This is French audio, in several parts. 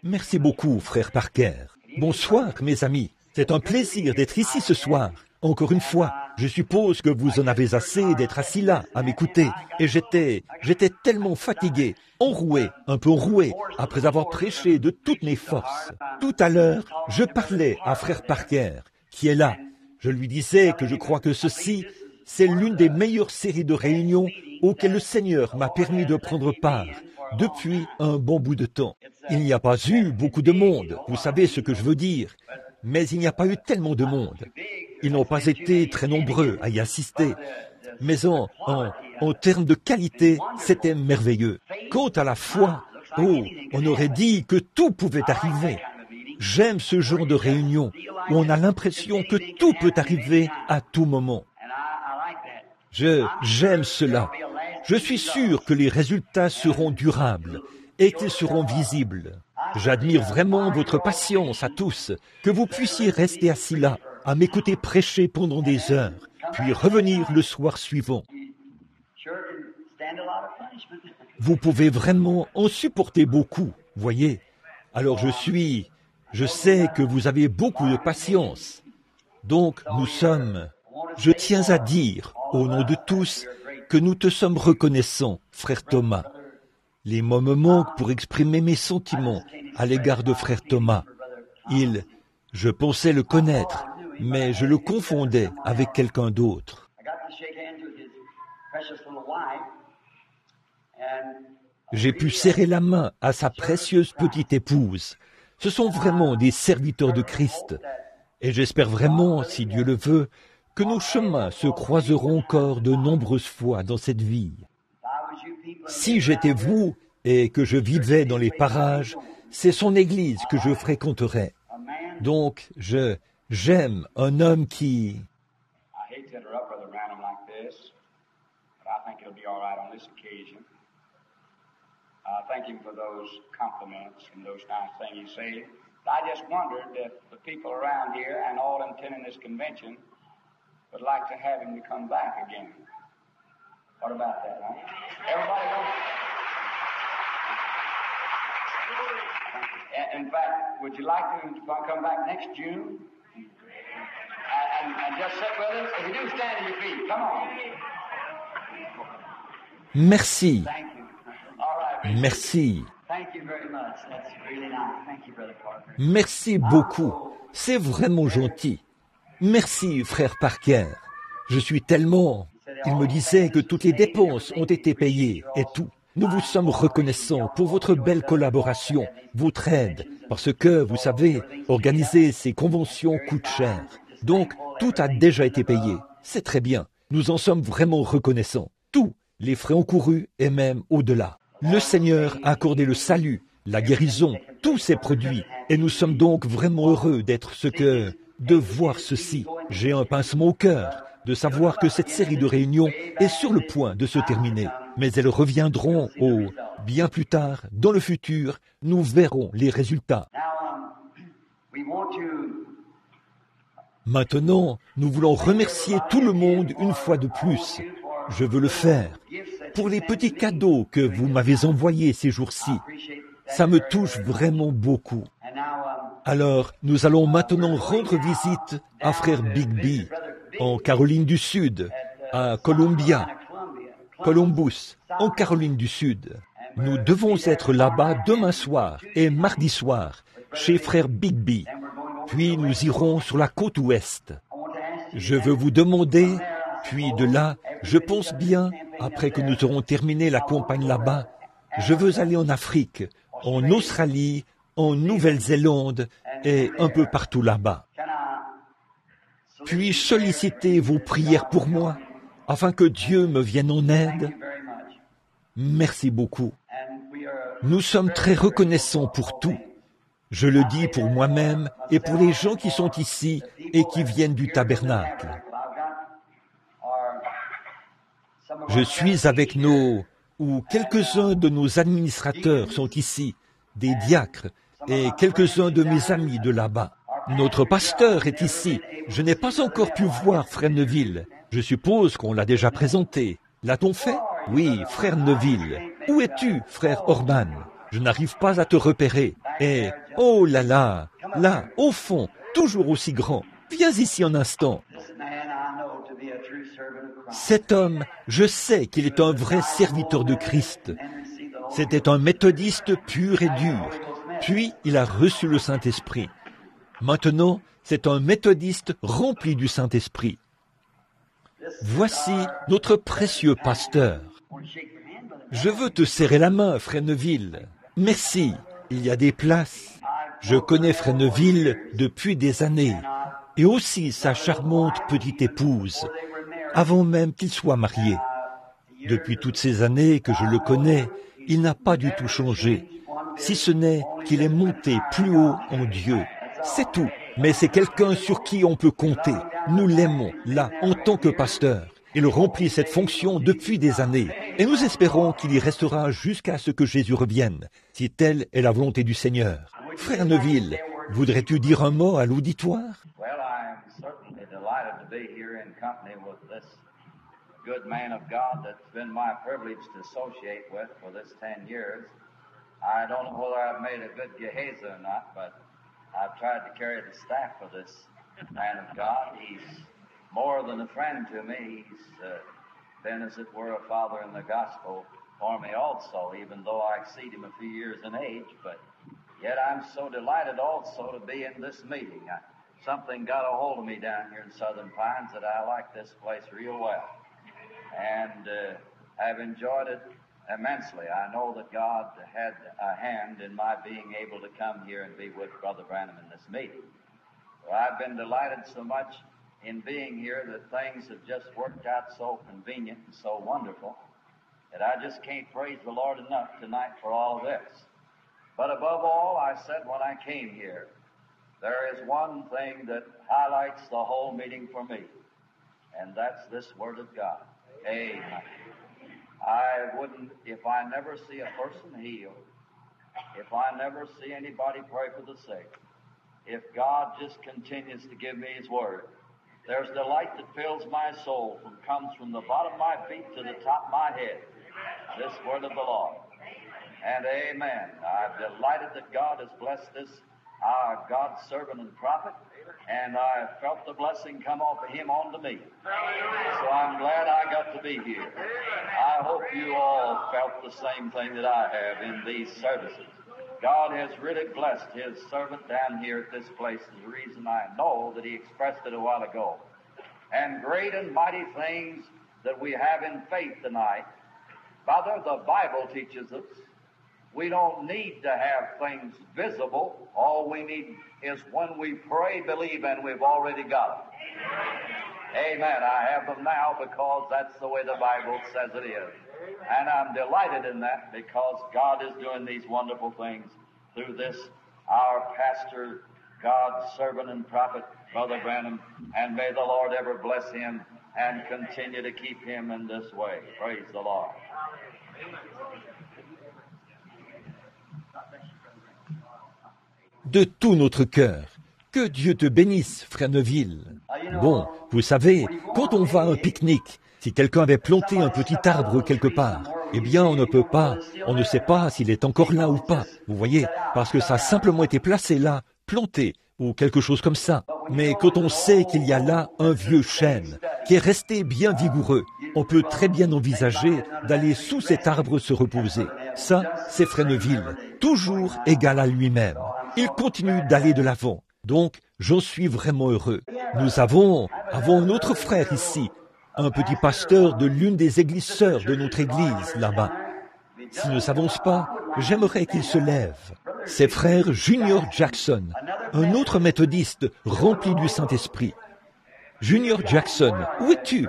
Merci beaucoup, frère Parker. Bonsoir, mes amis. C'est un plaisir d'être ici ce soir. Encore une fois, je suppose que vous en avez assez d'être assis là, à m'écouter. Et j'étais tellement fatigué, enroué, un peu roué, après avoir prêché de toutes mes forces. Tout à l'heure, je parlais à frère Parker, qui est là. Je lui disais que je crois que ceci, c'est l'une des meilleures séries de réunions auxquelles le Seigneur m'a permis de prendre part depuis un bon bout de temps. Il n'y a pas eu beaucoup de monde, vous savez ce que je veux dire, mais il n'y a pas eu tellement de monde. Ils n'ont pas été très nombreux à y assister, mais en termes de qualité, c'était merveilleux. Quant à la foi, on aurait dit que tout pouvait arriver. J'aime ce genre de réunion où on a l'impression que tout peut arriver à tout moment. J'aime cela. Je suis sûr que les résultats seront durables et qu'ils seront visibles. J'admire vraiment votre patience à tous, que vous puissiez rester assis là, à m'écouter prêcher pendant des heures, puis revenir le soir suivant. Vous pouvez vraiment en supporter beaucoup, voyez. Alors je sais que vous avez beaucoup de patience. Donc je tiens à dire, au nom de tous, que nous te sommes reconnaissants, frère Thomas. Les mots me manquent pour exprimer mes sentiments à l'égard de frère Thomas. Je pensais le connaître, mais je le confondais avec quelqu'un d'autre. J'ai pu serrer la main à sa précieuse petite épouse. Ce sont vraiment des serviteurs de Christ. Et j'espère vraiment, si Dieu le veut, que nos chemins se croiseront encore de nombreuses fois dans cette vie. Si j'étais vous et que je vivais dans les parages, c'est son église que je fréquenterais. Donc, j'aime un homme qui... Thank him for those compliments and those nice things you say. I just wondered if the people around here and all attending this convention would like to have him to come back again. What about that, huh? Everybody knows. In fact, would you like him to come back next June? And just sit with us? If you do, stand to your feet. Come on. Merci. Thank you. All right. Merci. Thank you very much. That's really nice. Thank you, Brother Parker. Merci beaucoup. C'est vraiment gentil. Merci, frère Parker. Je suis tellement... Il me disait que toutes les dépenses ont été payées et tout. Nous vous sommes reconnaissants pour votre belle collaboration, votre aide, parce que, vous savez, organiser ces conventions coûte cher. Donc, tout a déjà été payé. C'est très bien. Nous en sommes vraiment reconnaissants. Tous les frais encourus et même au-delà. Le Seigneur a accordé le salut, la guérison, tous ces produits, et nous sommes donc vraiment heureux de voir ceci. J'ai un pincement au cœur de savoir que cette série de réunions est sur le point de se terminer. Mais elles reviendront bien plus tard, dans le futur, nous verrons les résultats. Maintenant, nous voulons remercier tout le monde une fois de plus. Je veux le faire pour les petits cadeaux que vous m'avez envoyés ces jours-ci. Ça me touche vraiment beaucoup. Alors, nous allons maintenant rendre visite à frère Bigby, en Caroline du Sud, à Columbus, en Caroline du Sud. Nous devons être là-bas demain soir et mardi soir, chez frère Bigby. Puis nous irons sur la côte ouest. Je veux vous demander, puis de là, je pense bien, après que nous aurons terminé la campagne là-bas, je veux aller en Afrique, en Australie, en Nouvelle-Zélande et un peu partout là-bas. Puis solliciter vos prières pour moi, afin que Dieu me vienne en aide. Merci beaucoup. Nous sommes très reconnaissants pour tout. Je le dis pour moi-même et pour les gens qui sont ici et qui viennent du tabernacle. Je suis avec quelques-uns de nos administrateurs sont ici, des diacres, et quelques-uns de mes amis de là-bas. Notre pasteur est ici. Je n'ai pas encore pu voir frère Neville. Je suppose qu'on l'a déjà présenté. L'a-t-on fait? Oui, frère Neville. Où es-tu, frère Orban? Je n'arrive pas à te repérer. Et, oh là là, là, au fond, toujours aussi grand. Viens ici un instant. Cet homme, je sais qu'il est un vrai serviteur de Christ. C'était un méthodiste pur et dur. Puis, il a reçu le Saint-Esprit. Maintenant, c'est un méthodiste rempli du Saint-Esprit. Voici notre précieux pasteur. Je veux te serrer la main, Frère Neville. Merci, il y a des places. Je connais Frère Neville depuis des années, et aussi sa charmante petite épouse, avant même qu'il soit marié. Depuis toutes ces années que je le connais, il n'a pas du tout changé, si ce n'est qu'il est monté plus haut en Dieu. C'est tout, mais c'est quelqu'un sur qui on peut compter. Nous l'aimons, là, en tant que pasteur. Il remplit cette fonction depuis des années, et nous espérons qu'il y restera jusqu'à ce que Jésus revienne, si telle est la volonté du Seigneur. Frère Neville, voudrais-tu dire un mot à l'auditoire? Good man of God that's been my privilege to associate with for this 10 years. I don't know whether I've made a good Gehazi or not, but I've tried to carry the staff for this man of God. He's more than a friend to me. He's been, as it were, a father in the gospel for me also, even though I exceed him a few years in age. But yet I'm so delighted also to be in this meeting. Something got a hold of me down here in Southern Pines that I like this place real well. And I've enjoyed it immensely. I know that God had a hand in my being able to come here and be with Brother Branham in this meeting. Well, I've been delighted so much in being here that things have just worked out so convenient and so wonderful that I just can't praise the Lord enough tonight for all of this. But above all, I said when I came here, there is one thing that highlights the whole meeting for me, and that's this Word of God. Amen. I wouldn't, if I never see a person healed, if I never see anybody pray for the sick, if God just continues to give me His Word, there's delight that fills my soul and comes from the bottom of my feet to the top of my head. This Word of the Lord. And amen. I'm delighted that God has blessed this, our God's servant and prophet, and I felt the blessing come off of him onto me. So I'm glad I got to be here. I hope you all felt the same thing that I have in these services. God has really blessed His servant down here at this place. Is the reason I know that He expressed it a while ago. And great and mighty things that we have in faith tonight. Father, the Bible teaches us we don't need to have things visible. All we need is when we pray, believe, and we've already got them. Amen. I have them now because that's the way the Bible says it is. And I'm delighted in that because God is doing these wonderful things through this, our pastor, God's servant and prophet, Brother Branham, and may the Lord ever bless him and continue to keep him in this way. Praise the Lord. De tout notre cœur. Que Dieu te bénisse, Frère Neville. Bon, vous savez, quand on va à un pique-nique, si quelqu'un avait planté un petit arbre quelque part, eh bien on ne sait pas s'il est encore là ou pas, vous voyez, parce que ça a simplement été placé là, planté, ou quelque chose comme ça. Mais quand on sait qu'il y a là un vieux chêne, qui est resté bien vigoureux, on peut très bien envisager d'aller sous cet arbre se reposer. Ça, c'est Frère Neville, toujours égal à lui-même. Il continue d'aller de l'avant. Donc, j'en suis vraiment heureux. Nous avons un autre frère ici, un petit pasteur de l'une des églises sœurs de notre église, là-bas. S'il ne s'avance pas, j'aimerais qu'il se lève. C'est frère Junior Jackson, un autre méthodiste rempli du Saint-Esprit. Junior Jackson, où es-tu?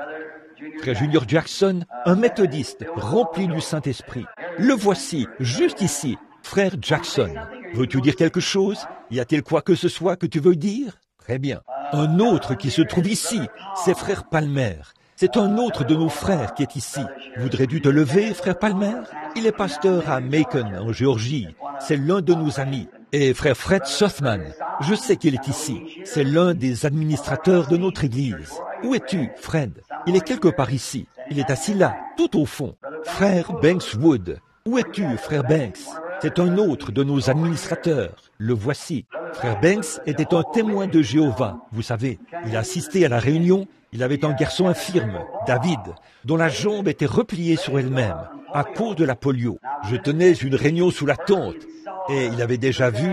Frère Junior Jackson, un méthodiste rempli du Saint-Esprit. Le voici, juste ici, frère Jackson. Veux-tu dire quelque chose? Y a-t-il quoi que ce soit que tu veux dire? Très bien. Un autre qui se trouve ici, c'est frère Palmer. C'est un autre de nos frères qui est ici. Voudrais-tu te lever, frère Palmer? Il est pasteur à Macon, en Géorgie. C'est l'un de nos amis. Et frère Fred Sothman, je sais qu'il est ici. C'est l'un des administrateurs de notre église. Où es-tu, Fred? Il est quelque part ici. Il est assis là, tout au fond. Frère Banks Wood. Où es-tu, frère Banks? C'est un autre de nos administrateurs. Le voici. Frère Banks était un témoin de Jéhovah, vous savez. Il a assisté à la réunion. Il avait un garçon infirme, David, dont la jambe était repliée sur elle-même à cause de la polio. Je tenais une réunion sous la tente et il avait déjà vu.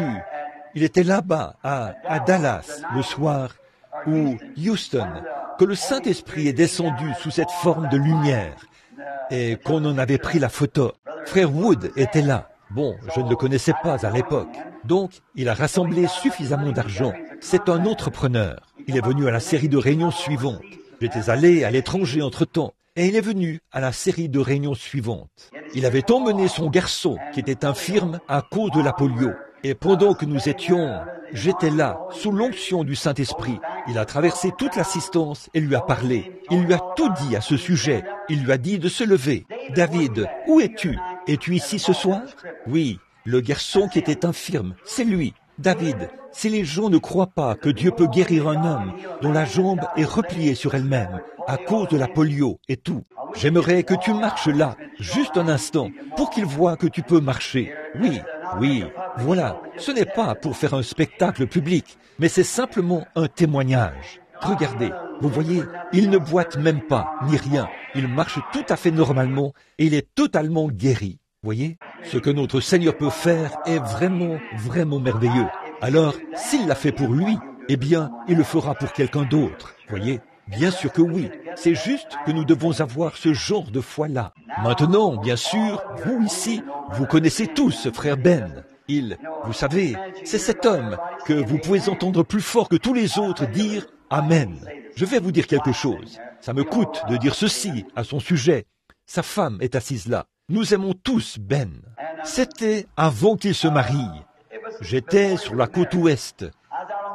Il était là-bas, à Dallas, le soir, ou Houston, que le Saint-Esprit est descendu sous cette forme de lumière et qu'on en avait pris la photo. Frère Wood était là. Bon, je ne le connaissais pas à l'époque. Donc, il a rassemblé suffisamment d'argent. C'est un entrepreneur. Il est venu à la série de réunions suivantes. J'étais allé à l'étranger entre-temps, et il est venu à la série de réunions suivantes. Il avait emmené son garçon, qui était infirme à cause de la polio. Et pendant que nous étions, j'étais là, sous l'onction du Saint-Esprit. Il a traversé toute l'assistance et lui a parlé. Il lui a tout dit à ce sujet. Il lui a dit de se lever. « David, où es-tu? Es-tu ici ce soir? » Oui, le garçon qui était infirme, c'est lui. David, si les gens ne croient pas que Dieu peut guérir un homme dont la jambe est repliée sur elle-même à cause de la polio et tout, j'aimerais que tu marches là, juste un instant, pour qu'ils voient que tu peux marcher. Oui, voilà, ce n'est pas pour faire un spectacle public, mais c'est simplement un témoignage. Regardez, vous voyez, il ne boite même pas, ni rien. Il marche tout à fait normalement et il est totalement guéri. Voyez, ce que notre Seigneur peut faire est vraiment, vraiment merveilleux. Alors, s'il l'a fait pour lui, eh bien, il le fera pour quelqu'un d'autre. Voyez, bien sûr que oui. C'est juste que nous devons avoir ce genre de foi-là. Maintenant, bien sûr, vous ici, vous connaissez tous frère Ben. Vous savez, c'est cet homme que vous pouvez entendre plus fort que tous les autres dire « Amen ». Je vais vous dire quelque chose. Ça me coûte de dire ceci à son sujet. Sa femme est assise là. Nous aimons tous Ben. C'était avant qu'il se marie. J'étais sur la côte ouest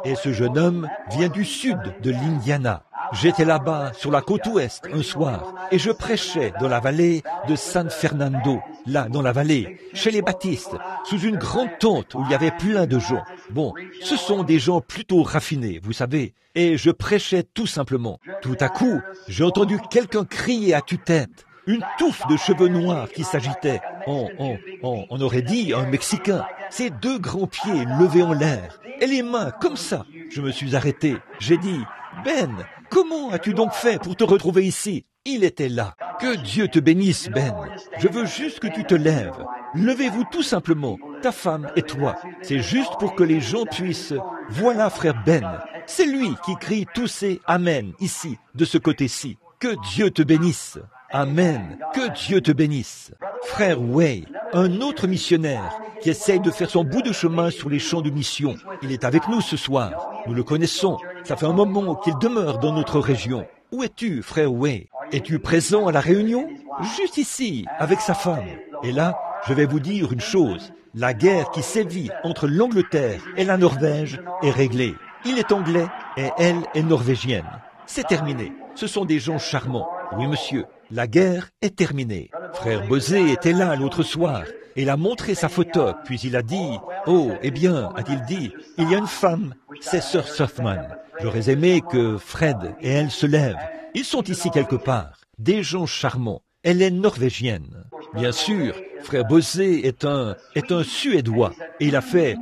et ce jeune homme vient du sud de l'Indiana. J'étais là-bas sur la côte ouest un soir et je prêchais dans la vallée de San Fernando, là dans la vallée, chez les baptistes, sous une grande tente où il y avait plein de gens. Bon, ce sont des gens plutôt raffinés, vous savez, et je prêchais tout simplement. Tout à coup, j'ai entendu quelqu'un crier à tue-tête. Une touffe de cheveux noirs qui s'agitait. On aurait dit un Mexicain. Ses deux grands pieds levés en l'air. Et les mains comme ça. Je me suis arrêté. J'ai dit, Ben, comment as-tu donc fait pour te retrouver ici? Il était là. Que Dieu te bénisse, Ben. Je veux juste que tu te lèves. Levez-vous tout simplement, ta femme et toi. C'est juste pour que les gens puissent... Voilà, frère Ben. C'est lui qui crie tous ces Amen ici, de ce côté-ci. Que Dieu te bénisse. Amen. Que Dieu te bénisse. Frère Way, un autre missionnaire qui essaye de faire son bout de chemin sur les champs de mission. Il est avec nous ce soir. Nous le connaissons. Ça fait un moment qu'il demeure dans notre région. Où es-tu, frère Way? Es-tu présent à la réunion? Juste ici, avec sa femme. Et là, je vais vous dire une chose. La guerre qui sévit entre l'Angleterre et la Norvège est réglée. Il est anglais et elle est norvégienne. C'est terminé. Ce sont des gens charmants. Oui, monsieur. La guerre est terminée. Frère Bosé était là l'autre soir. Il a montré sa photo, puis il a dit, « Oh, eh bien, a-t-il dit, il y a une femme, c'est Sir Sothman. J'aurais aimé que Fred et elle se lèvent. Ils sont ici quelque part, des gens charmants. Elle est norvégienne. » Bien sûr, frère Bosé est un Suédois. Et il a fait...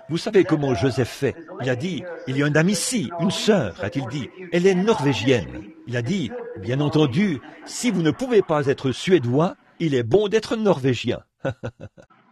Vous savez comment Joseph fait? Il a dit, il y a une dame ici, une sœur, a-t-il dit. Elle est norvégienne. Il a dit, bien entendu, si vous ne pouvez pas être suédois, il est bon d'être norvégien.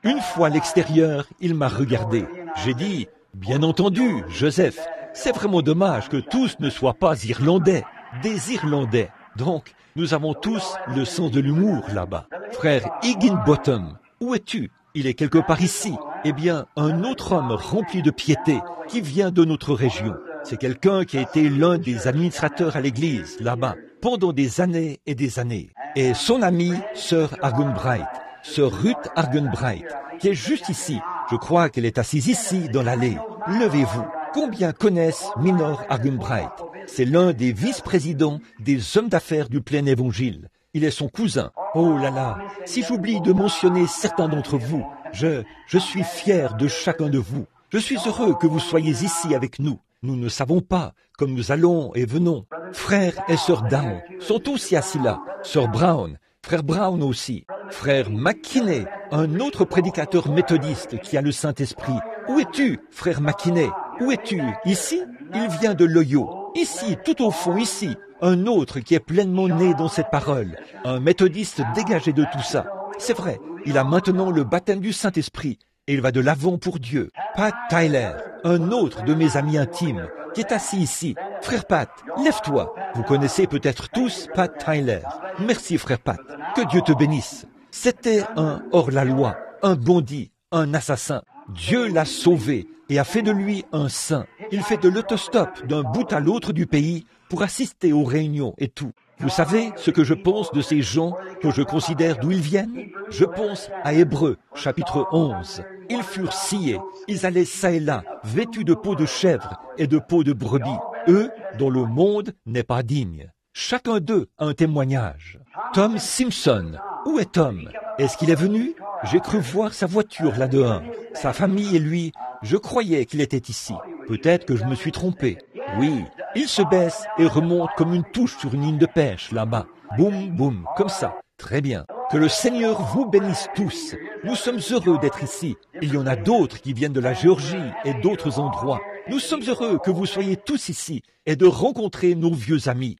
Une fois à l'extérieur, il m'a regardé. J'ai dit, bien entendu, Joseph, c'est vraiment dommage que tous ne soient pas irlandais, des Irlandais. Donc, nous avons tous le sens de l'humour là-bas. Frère Higginbottom, où es-tu? Il est quelque part ici. Eh bien, un autre homme rempli de piété qui vient de notre région. C'est quelqu'un qui a été l'un des administrateurs à l'église, là-bas, pendant des années et des années. Et son amie, Sœur Argunbright, Sœur Ruth Argunbright, qui est juste ici. Je crois qu'elle est assise ici, dans l'allée. Levez-vous. Combien connaissent Minor Argunbright? C'est l'un des vice-présidents des hommes d'affaires du plein évangile. Il est son cousin. Oh là là, si j'oublie de mentionner certains d'entre vous, je suis fier de chacun de vous. Je suis heureux que vous soyez ici avec nous. Nous ne savons pas, comme nous allons et venons. Frère et sœur Down sont aussi assis là. Sœur Brown, frère Brown aussi. Frère McKinney, un autre prédicateur méthodiste qui a le Saint-Esprit. Où es-tu, frère McKinney? Où es-tu? Ici? Il vient de l'Ohio. Ici, tout au fond, ici. Un autre qui est pleinement né dans cette parole. Un méthodiste dégagé de tout ça. C'est vrai, il a maintenant le baptême du Saint-Esprit. Et il va de l'avant pour Dieu. Pat Tyler, un autre de mes amis intimes, qui est assis ici. Frère Pat, lève-toi. Vous connaissez peut-être tous Pat Tyler. Merci, frère Pat. Que Dieu te bénisse. C'était un hors-la-loi, un bandit, un assassin. Dieu l'a sauvé et a fait de lui un saint. Il fait de l'autostop d'un bout à l'autre du pays pour assister aux réunions et tout. Vous savez ce que je pense de ces gens que je considère d'où ils viennent? Je pense à Hébreux, chapitre 11. Ils furent sciés, ils allaient ça et là, vêtus de peau de chèvre et de peau de brebis, eux dont le monde n'est pas digne. Chacun d'eux a un témoignage. Tom Simpson, où est Tom? Est-ce qu'il est venu? J'ai cru voir sa voiture là dehors. Sa famille et lui, je croyais qu'il était ici. Peut-être que je me suis trompé. Oui, il se baisse et remonte comme une touche sur une ligne de pêche là-bas. Boum, boum, comme ça. Très bien. Que le Seigneur vous bénisse tous. Nous sommes heureux d'être ici. Il y en a d'autres qui viennent de la Géorgie et d'autres endroits. Nous sommes heureux que vous soyez tous ici et de rencontrer nos vieux amis.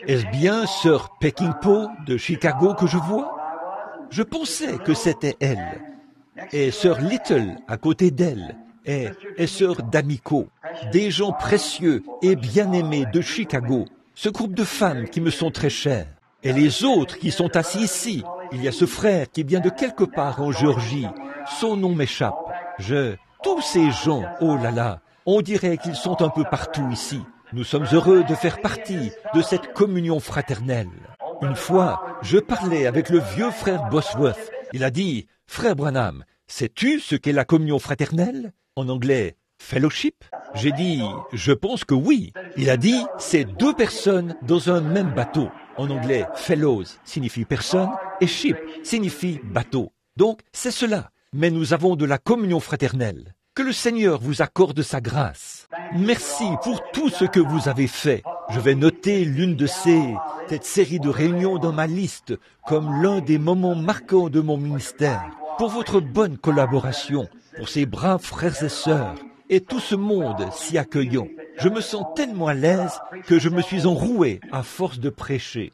Est-ce bien sœur Peckinpah de Chicago que je vois? Je pensais que c'était elle. Et sœur Little à côté d'elle. Et sœur D'Amico. Des gens précieux et bien-aimés de Chicago. Ce groupe de femmes qui me sont très chères. Et les autres qui sont assis ici. Il y a ce frère qui vient de quelque part en Géorgie. Son nom m'échappe. Tous ces gens, oh là là, on dirait qu'ils sont un peu partout ici. Nous sommes heureux de faire partie de cette communion fraternelle. Une fois, je parlais avec le vieux frère Bosworth. Il a dit, « Frère Branham, sais-tu ce qu'est la communion fraternelle ?» En anglais, « fellowship ?» J'ai dit, « Je pense que oui. » Il a dit, « C'est deux personnes dans un même bateau. » En anglais, « fellows » signifie personne et « ship » signifie bateau. Donc, c'est cela. Mais nous avons de la communion fraternelle. Que le Seigneur vous accorde sa grâce. Merci pour tout ce que vous avez fait. Je vais noter l'une de cette série de réunions dans ma liste comme l'un des moments marquants de mon ministère. Pour votre bonne collaboration, pour ces braves frères et sœurs, et tout ce monde si accueillant. Je me sens tellement à l'aise que je me suis enroué à force de prêcher.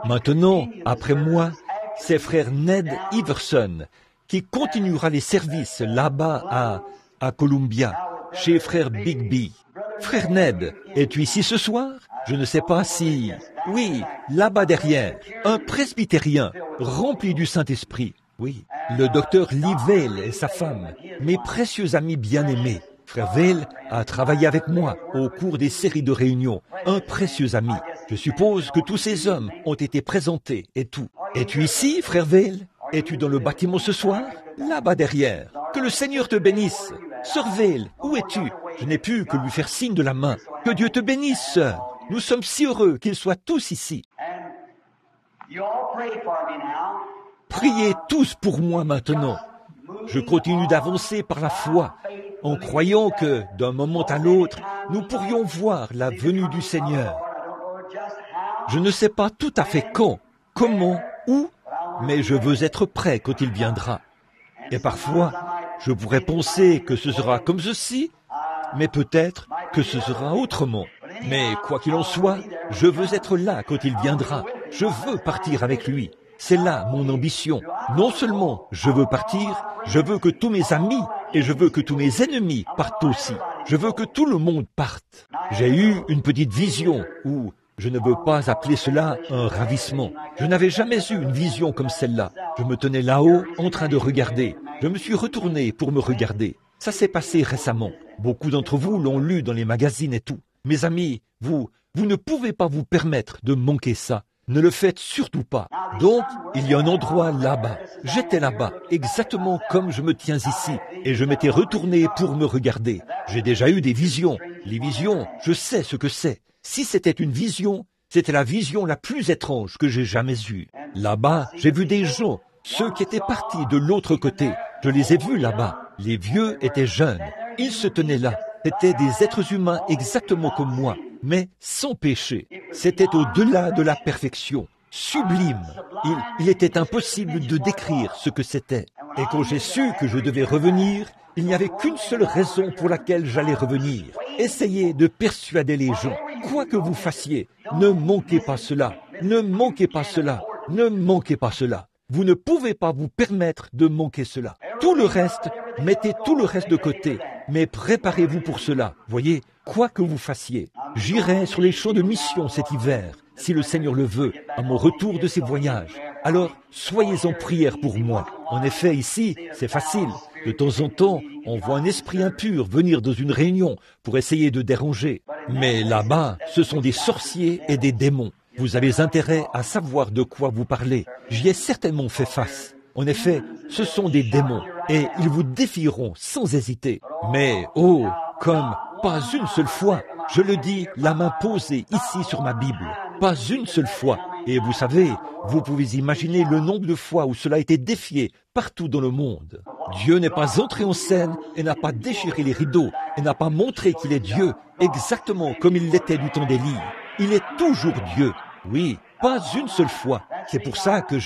Maintenant, après moi, c'est frère Ned Iverson qui continuera les services là-bas à Columbia, chez frère Bigby. Frère Ned, es-tu ici ce soir? Je ne sais pas si... Oui, là-bas derrière, un presbytérien rempli du Saint-Esprit. Oui, le docteur Lee Vail et sa femme, mes précieux amis bien-aimés. Frère Vail a travaillé avec moi au cours des séries de réunions. Un précieux ami. Je suppose que tous ces hommes ont été présentés et tout. Es-tu ici, frère Vail? Es-tu dans le bâtiment ce soir? Là-bas derrière. Que le Seigneur te bénisse. Sœur Vail, où es-tu? Je n'ai pu que lui faire signe de la main. Que Dieu te bénisse, sœur. Nous sommes si heureux qu'ils soient tous ici. Priez tous pour moi maintenant. Je continue d'avancer par la foi, en croyant que, d'un moment à l'autre, nous pourrions voir la venue du Seigneur. Je ne sais pas tout à fait quand, comment, où, mais je veux être prêt quand il viendra. Et parfois, je pourrais penser que ce sera comme ceci, mais peut-être que ce sera autrement. Mais quoi qu'il en soit, je veux être là quand il viendra. Je veux partir avec lui. C'est là mon ambition. Non seulement je veux partir, je veux que tous mes amis et je veux que tous mes ennemis partent aussi. Je veux que tout le monde parte. J'ai eu une petite vision où je ne veux pas appeler cela un ravissement. Je n'avais jamais eu une vision comme celle-là. Je me tenais là-haut en train de regarder. Je me suis retourné pour me regarder. Ça s'est passé récemment. Beaucoup d'entre vous l'ont lu dans les magazines et tout. Mes amis, vous ne pouvez pas vous permettre de manquer ça. Ne le faites surtout pas. Donc, il y a un endroit là-bas. J'étais là-bas, exactement comme je me tiens ici. Et je m'étais retourné pour me regarder. J'ai déjà eu des visions. Les visions, je sais ce que c'est. Si c'était une vision, c'était la vision la plus étrange que j'ai jamais eue. Là-bas, j'ai vu des gens, ceux qui étaient partis de l'autre côté. Je les ai vus là-bas. Les vieux étaient jeunes. Ils se tenaient là. C'étaient des êtres humains exactement comme moi. mais sans péché. C'était au-delà de la perfection, sublime. Il était impossible de décrire ce que c'était. Et quand j'ai su que je devais revenir, il n'y avait qu'une seule raison pour laquelle j'allais revenir. Essayez de persuader les gens. Quoi que vous fassiez, ne manquez pas cela. Ne manquez pas cela. Ne manquez pas cela. Vous ne pouvez pas vous permettre de manquer cela. Tout le reste, mettez tout le reste de côté. Mais préparez-vous pour cela. Voyez, quoi que vous fassiez. J'irai sur les champs de mission cet hiver, si le Seigneur le veut, à mon retour de ces voyages. Alors, soyez en prière pour moi. En effet, ici, c'est facile. De temps en temps, on voit un esprit impur venir dans une réunion pour essayer de déranger. Mais là-bas, ce sont des sorciers et des démons. Vous avez intérêt à savoir de quoi vous parlez. J'y ai certainement fait face. En effet, ce sont des démons et ils vous défieront sans hésiter. Mais, oh, comme pas une seule fois, je le dis, la main posée ici sur ma Bible, pas une seule fois. Et vous savez, vous pouvez imaginer le nombre de fois où cela a été défié partout dans le monde. Dieu n'est pas entré en scène et n'a pas déchiré les rideaux et n'a pas montré qu'il est Dieu exactement comme il l'était du temps d'Élie. Il est toujours Dieu. Oui, pas une seule fois. C'est pour ça que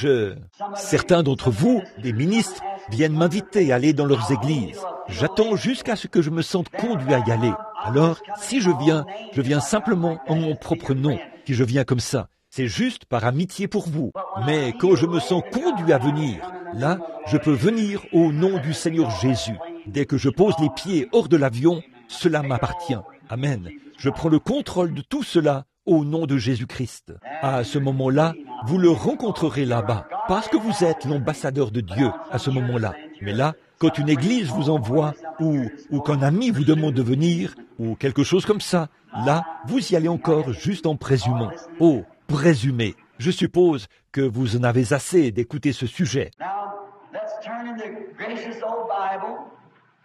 Certains d'entre vous, des ministres, viennent m'inviter à aller dans leurs églises. J'attends jusqu'à ce que je me sente conduit à y aller. Alors, si je viens simplement en mon propre nom, si je viens comme ça. C'est juste par amitié pour vous. Mais quand je me sens conduit à venir, là, je peux venir au nom du Seigneur Jésus. Dès que je pose les pieds hors de l'avion, cela m'appartient. Amen. Je prends le contrôle de tout cela au nom de Jésus-Christ. À ce moment-là, vous le rencontrerez là-bas, parce que vous êtes l'ambassadeur de Dieu à ce moment-là. Mais là, quand une église vous envoie, ou qu'un ami vous demande de venir, ou quelque chose comme ça, là, vous y allez encore juste en présumant. Oh, présumez. Je suppose que vous en avez assez d'écouter ce sujet.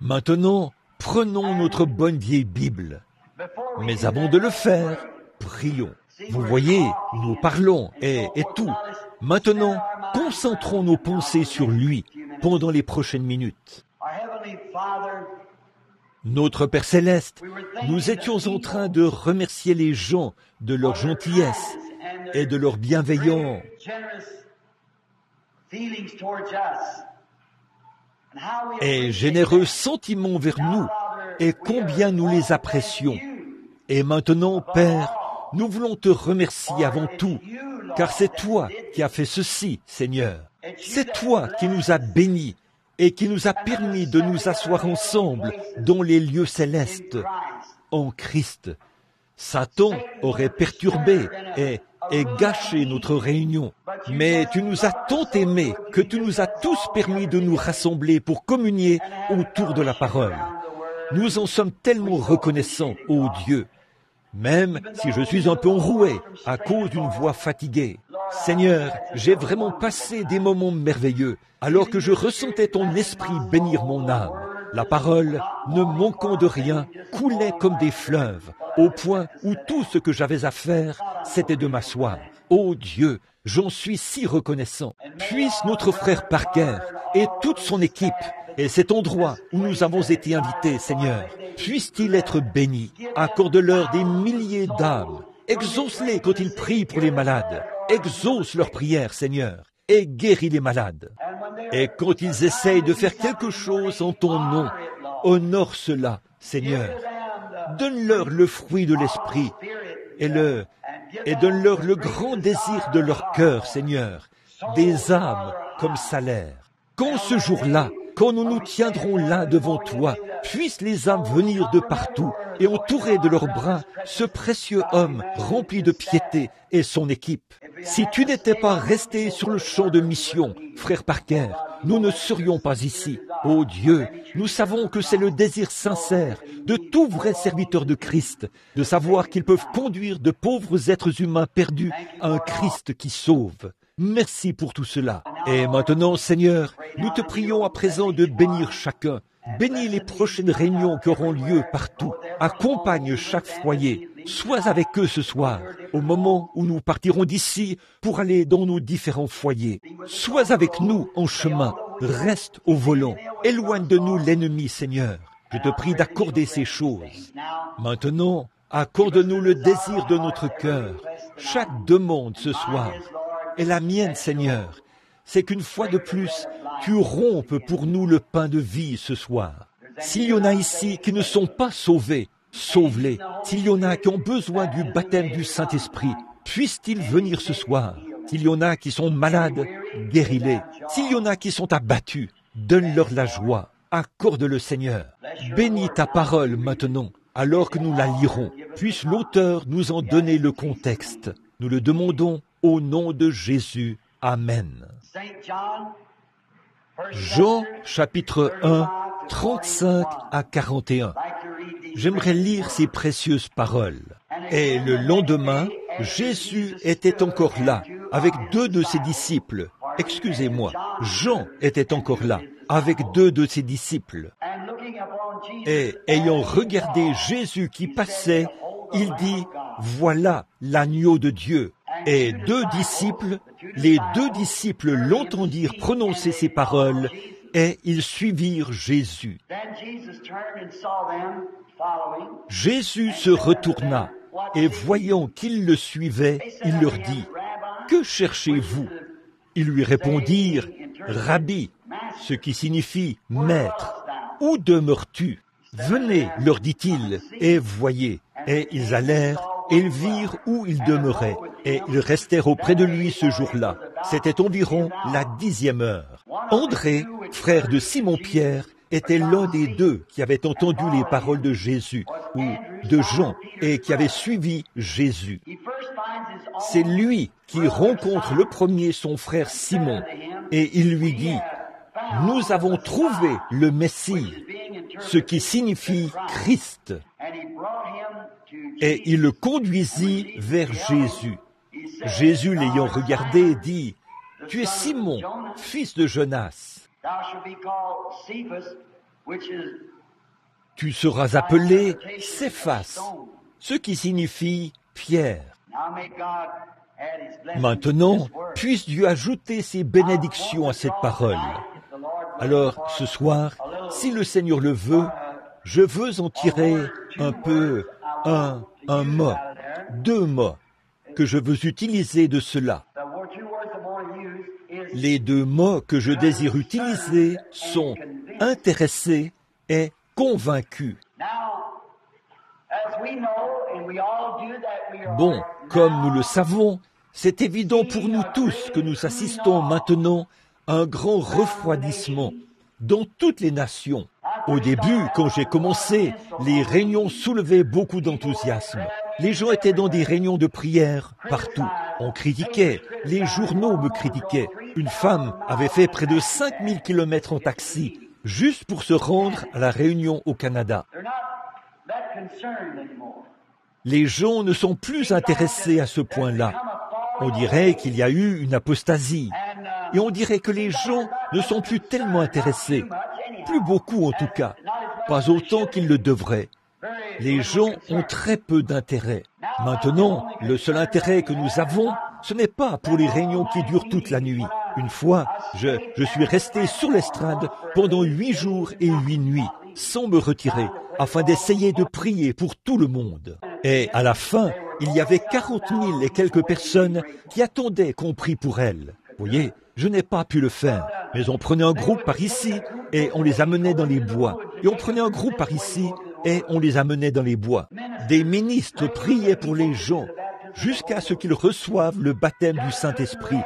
Maintenant, prenons notre bonne vieille Bible. Mais avant de le faire, prions. Vous voyez, nous parlons et tout. Maintenant, concentrons nos pensées sur lui pendant les prochaines minutes. Notre Père Céleste, nous étions en train de remercier les gens de leur gentillesse et de leur bienveillance. Et généreux sentiments vers nous, et combien nous les apprécions. Et maintenant, Père, nous voulons te remercier avant tout, car c'est toi qui as fait ceci, Seigneur. C'est toi qui nous as bénis et qui nous a permis de nous asseoir ensemble dans les lieux célestes, en Christ. Satan aurait perturbé et gâché notre réunion. Mais tu nous as tant aimés que tu nous as tous permis de nous rassembler pour communier autour de la parole. Nous en sommes tellement reconnaissants, ô Dieu, même si je suis un peu enroué à cause d'une voix fatiguée. Seigneur, j'ai vraiment passé des moments merveilleux, alors que je ressentais ton esprit bénir mon âme. La parole, ne manquant de rien, coulait comme des fleuves, au point où tout ce que j'avais à faire, c'était de m'asseoir. Ô Dieu, j'en suis si reconnaissant. Puisse notre frère Parker et toute son équipe, et cet endroit où nous avons été invités, Seigneur, puisse-t-il être béni. Accorde-leur des milliers d'âmes. Exauce-les quand ils prient pour les malades. Exauce leurs prières, Seigneur, et guéris les malades. Et quand ils essayent de faire quelque chose en ton nom, honore cela, Seigneur. Donne-leur le fruit de l'esprit et donne-leur le grand désir de leur cœur, Seigneur, des âmes comme salaire. Quand ce jour-là, quand nous nous tiendrons là devant toi, puissent les âmes venir de partout et entourer de leurs bras ce précieux homme rempli de piété et son équipe. Si tu n'étais pas resté sur le champ de mission, frère Parker, nous ne serions pas ici. Ô Dieu, nous savons que c'est le désir sincère de tout vrai serviteur de Christ, de savoir qu'ils peuvent conduire de pauvres êtres humains perdus à un Christ qui sauve. Merci pour tout cela. Et maintenant, Seigneur, nous te prions à présent de bénir chacun. Bénis les prochaines réunions qui auront lieu partout. Accompagne chaque foyer. Sois avec eux ce soir, au moment où nous partirons d'ici pour aller dans nos différents foyers. Sois avec nous en chemin. Reste au volant. Éloigne de nous l'ennemi, Seigneur. Je te prie d'accorder ces choses. Maintenant, accorde-nous le désir de notre cœur. Chaque demande ce soir est la mienne, Seigneur. C'est qu'une fois de plus, tu rompes pour nous le pain de vie ce soir. S'il y en a ici qui ne sont pas sauvés, sauve-les. S'il y en a qui ont besoin du baptême du Saint-Esprit, puissent-ils venir ce soir. S'il y en a qui sont malades, guéris-les. S'il y en a qui sont abattus, donne-leur la joie. Accorde-le, Seigneur. Bénis ta parole maintenant, alors que nous la lirons. Puisse l'auteur nous en donner le contexte. Nous le demandons au nom de Jésus. Amen. Jean, chapitre 1, 35 à 41. J'aimerais lire ces précieuses paroles. Et le lendemain, Jésus était encore là, avec 2 de ses disciples. Excusez-moi, Jean était encore là, avec 2 de ses disciples. Et ayant regardé Jésus qui passait, il dit, « Voilà l'agneau de Dieu ». Et 2 disciples, les 2 disciples l'entendirent prononcer ces paroles, et ils suivirent Jésus. Jésus se retourna, et voyant qu'ils le suivaient, il leur dit, « Que cherchez-vous » Ils lui répondirent, « Rabbi », ce qui signifie « Maître ». « Où demeures-tu » ? « Venez, leur dit-il, et voyez. » Et ils allèrent, et ils virent où il demeurait, et ils restèrent auprès de lui ce jour-là. C'était environ la 10e heure. André, frère de Simon-Pierre, était l'un des 2 qui avaient entendu les paroles de Jésus, ou de Jean, et qui avait suivi Jésus. C'est lui qui rencontre le premier son frère Simon, et il lui dit, « Nous avons trouvé le Messie », ce qui signifie Christ. Et il le conduisit vers Jésus. Jésus, l'ayant regardé, dit, « Tu es Simon, fils de Jonas. Tu seras appelé Céphas, ce qui signifie Pierre. » Maintenant, puisse Dieu ajouter ses bénédictions à cette parole. Alors, ce soir, si le Seigneur le veut, je veux en tirer un peu, un mot, 2 mots, que je veux utiliser de cela. Les 2 mots que je désire utiliser sont « intéressé » et « convaincu ». Bon, comme nous le savons, c'est évident pour nous tous que nous assistons maintenant à un grand refroidissement dans toutes les nations. Au début, quand j'ai commencé, les réunions soulevaient beaucoup d'enthousiasme. Les gens étaient dans des réunions de prière partout. On critiquait, les journaux me critiquaient. Une femme avait fait près de 5000 kilomètres en taxi, juste pour se rendre à la réunion au Canada. Les gens ne sont plus intéressés à ce point-là. On dirait qu'il y a eu une apostasie. Et on dirait que les gens ne sont plus tellement intéressés. Plus beaucoup en tout cas. Pas autant qu'ils le devraient. Les gens ont très peu d'intérêt. Maintenant, le seul intérêt que nous avons, ce n'est pas pour les réunions qui durent toute la nuit. Une fois, je suis resté sur l'estrade pendant 8 jours et 8 nuits, sans me retirer, afin d'essayer de prier pour tout le monde. Et à la fin, il y avait 40 000 et quelques personnes qui attendaient qu'on prie pour elles. Vous voyez, je n'ai pas pu le faire, mais on prenait un groupe par ici et on les amenait dans les bois. Et on prenait un groupe par ici et on les amenait dans les bois. Des ministres priaient pour les gens jusqu'à ce qu'ils reçoivent le baptême du Saint-Esprit.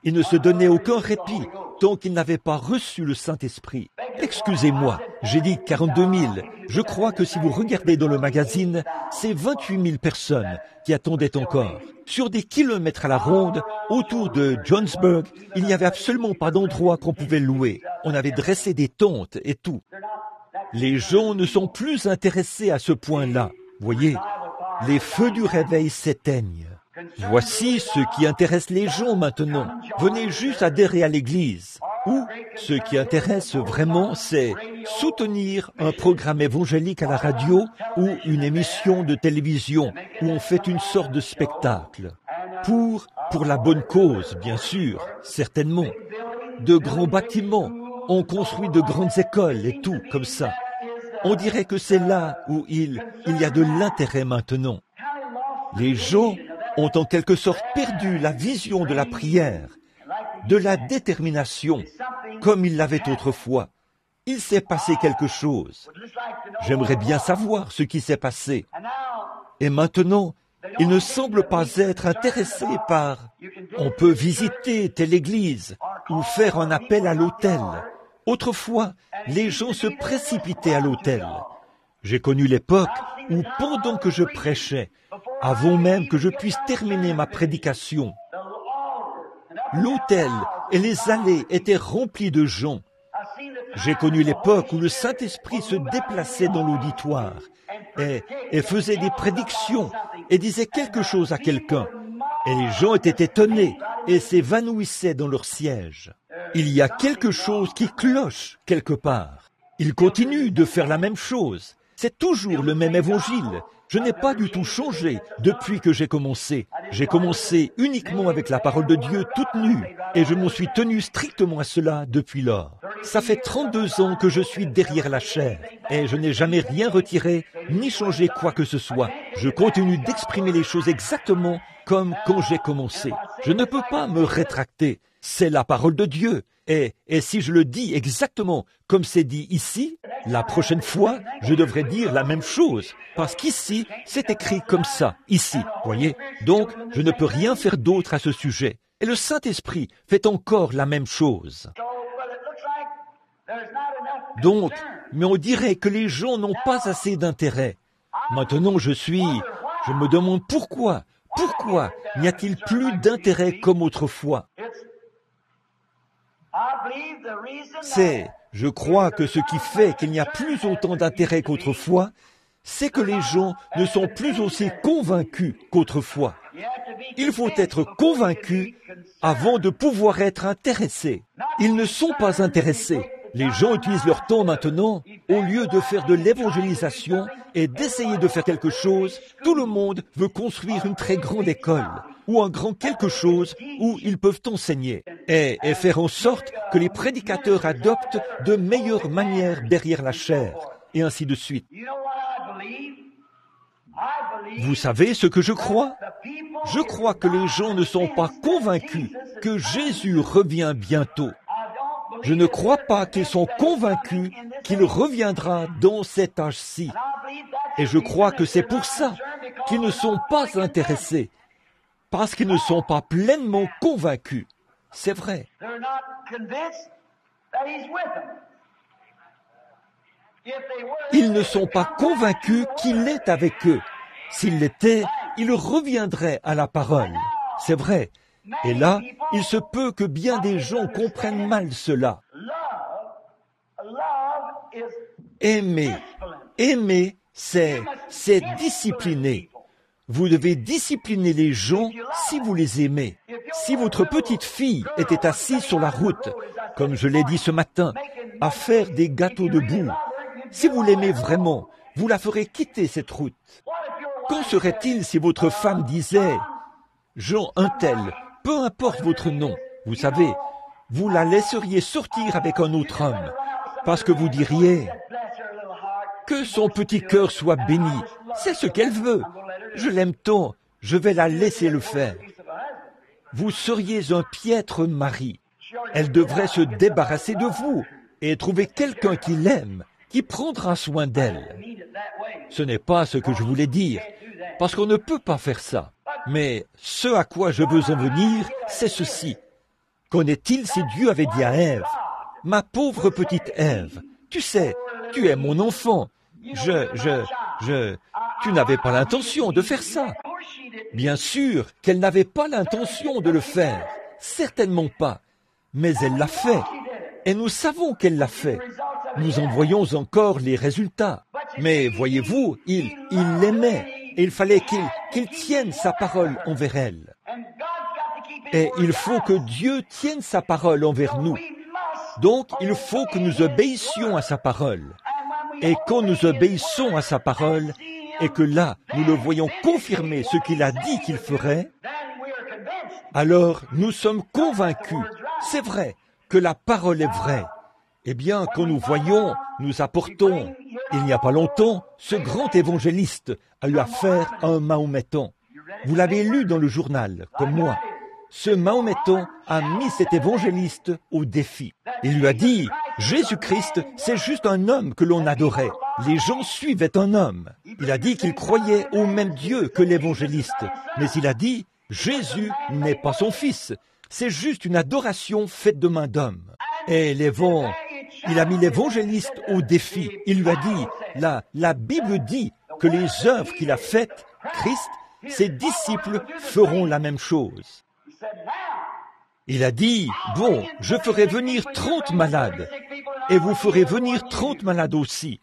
Ils ne se donnaient aucun répit tant qu'ils n'avaient pas reçu le Saint-Esprit. Excusez-moi, j'ai dit 42 000. Je crois que si vous regardez dans le magazine, c'est 28 000 personnes qui attendaient encore. Sur des kilomètres à la ronde, autour de Johannesburg, il n'y avait absolument pas d'endroit qu'on pouvait louer. On avait dressé des tentes et tout. Les gens ne sont plus intéressés à ce point-là. Voyez, les feux du réveil s'éteignent. Voici ce qui intéresse les gens maintenant. Venez juste adhérer à l'Église. Ou, ce qui intéresse vraiment, c'est soutenir un programme évangélique à la radio ou une émission de télévision où on fait une sorte de spectacle. Pour la bonne cause, bien sûr, certainement. De grands bâtiments, on construit de grandes écoles et tout, comme ça. On dirait que c'est là où il y a de l'intérêt maintenant. Les gens ont en quelque sorte perdu la vision de la prière, de la détermination, comme ils l'avaient autrefois. Il s'est passé quelque chose. J'aimerais bien savoir ce qui s'est passé. Et maintenant, ils ne semblent pas être intéressés par... On peut visiter telle église ou faire un appel à l'autel. Autrefois, les gens se précipitaient à l'autel. J'ai connu l'époque où, pendant que je prêchais, avant même que je puisse terminer ma prédication, l'autel et les allées étaient remplis de gens. J'ai connu l'époque où le Saint-Esprit se déplaçait dans l'auditoire et faisait des prédictions et disait quelque chose à quelqu'un. Et les gens étaient étonnés et s'évanouissaient dans leur siège. Il y a quelque chose qui cloche quelque part. Ils continuent de faire la même chose. C'est toujours le même évangile. Je n'ai pas du tout changé depuis que j'ai commencé. J'ai commencé uniquement avec la parole de Dieu toute nue et je m'en suis tenu strictement à cela depuis lors. Ça fait 32 ans que je suis derrière la chair et je n'ai jamais rien retiré ni changé quoi que ce soit. Je continue d'exprimer les choses exactement comme quand j'ai commencé. Je ne peux pas me rétracter. C'est la parole de Dieu. Et si je le dis exactement comme c'est dit ici, la prochaine fois, je devrais dire la même chose. Parce qu'ici, c'est écrit comme ça, ici, voyez. Donc, je ne peux rien faire d'autre à ce sujet. Et le Saint-Esprit fait encore la même chose. Donc, mais on dirait que les gens n'ont pas assez d'intérêt. Maintenant, je me demande pourquoi n'y a-t-il plus d'intérêt comme autrefois? Je crois que ce qui fait qu'il n'y a plus autant d'intérêt qu'autrefois, c'est que les gens ne sont plus aussi convaincus qu'autrefois. Il faut être convaincu avant de pouvoir être intéressé. Ils ne sont pas intéressés. Les gens utilisent leur temps maintenant, au lieu de faire de l'évangélisation et d'essayer de faire quelque chose, tout le monde veut construire une très grande école ou un grand quelque chose où ils peuvent enseigner et faire en sorte que les prédicateurs adoptent de meilleures manières derrière la chair et ainsi de suite. Vous savez ce que je crois? Je crois que les gens ne sont pas convaincus que Jésus revient bientôt. Je ne crois pas qu'ils sont convaincus qu'il reviendra dans cet âge-ci. Et je crois que c'est pour ça qu'ils ne sont pas intéressés, parce qu'ils ne sont pas pleinement convaincus. C'est vrai. Ils ne sont pas convaincus qu'il est avec eux. S'il l'était, il reviendrait à la parole. C'est vrai. Et là, il se peut que bien des gens comprennent mal cela. Aimer, c'est discipliner. Vous devez discipliner les gens si vous les aimez. Si votre petite fille était assise sur la route, comme je l'ai dit ce matin, à faire des gâteaux de boue, si vous l'aimez vraiment, vous la ferez quitter cette route. Qu'en serait-il si votre femme disait « Jean un tel, peu importe votre nom, vous savez, vous la laisseriez sortir avec un autre homme, parce que vous diriez « Que son petit cœur soit béni, c'est ce qu'elle veut. Je l'aime tant, je vais la laisser le faire. » Vous seriez un piètre mari. Elle devrait se débarrasser de vous et trouver quelqu'un qui l'aime, qui prendra soin d'elle. Ce n'est pas ce que je voulais dire, parce qu'on ne peut pas faire ça. Mais ce à quoi je veux en venir, c'est ceci. Qu'en est-il si Dieu avait dit à Ève, « Ma pauvre petite Ève, tu sais, tu es mon enfant. Tu n'avais pas l'intention de faire ça. » Bien sûr qu'elle n'avait pas l'intention de le faire, certainement pas. Mais elle l'a fait, et nous savons qu'elle l'a fait. Nous en voyons encore les résultats. Mais voyez-vous, il l'aimait, et il fallait qu'il tienne sa parole envers elle. Et il faut que Dieu tienne sa parole envers nous. Donc, il faut que nous obéissions à sa parole. Et quand nous obéissons à sa parole, et que là, nous le voyons confirmer ce qu'il a dit qu'il ferait, alors nous sommes convaincus, c'est vrai, que la parole est vraie. Eh bien, quand nous voyons, nous apportons, il n'y a pas longtemps, ce grand évangéliste a eu affaire à un Mahométan. Vous l'avez lu dans le journal, comme moi. Ce Mahométan a mis cet évangéliste au défi. Il lui a dit, Jésus-Christ, c'est juste un homme que l'on adorait. Les gens suivaient un homme. Il a dit qu'il croyait au même Dieu que l'évangéliste. Mais il a dit, Jésus n'est pas son fils. C'est juste une adoration faite de main d'homme. Et il a mis l'évangéliste au défi. Il lui a dit, la Bible dit que les œuvres qu'il a faites, Christ, ses disciples feront la même chose. Il a dit, bon, je ferai venir 30 malades, et vous ferez venir 30 malades aussi,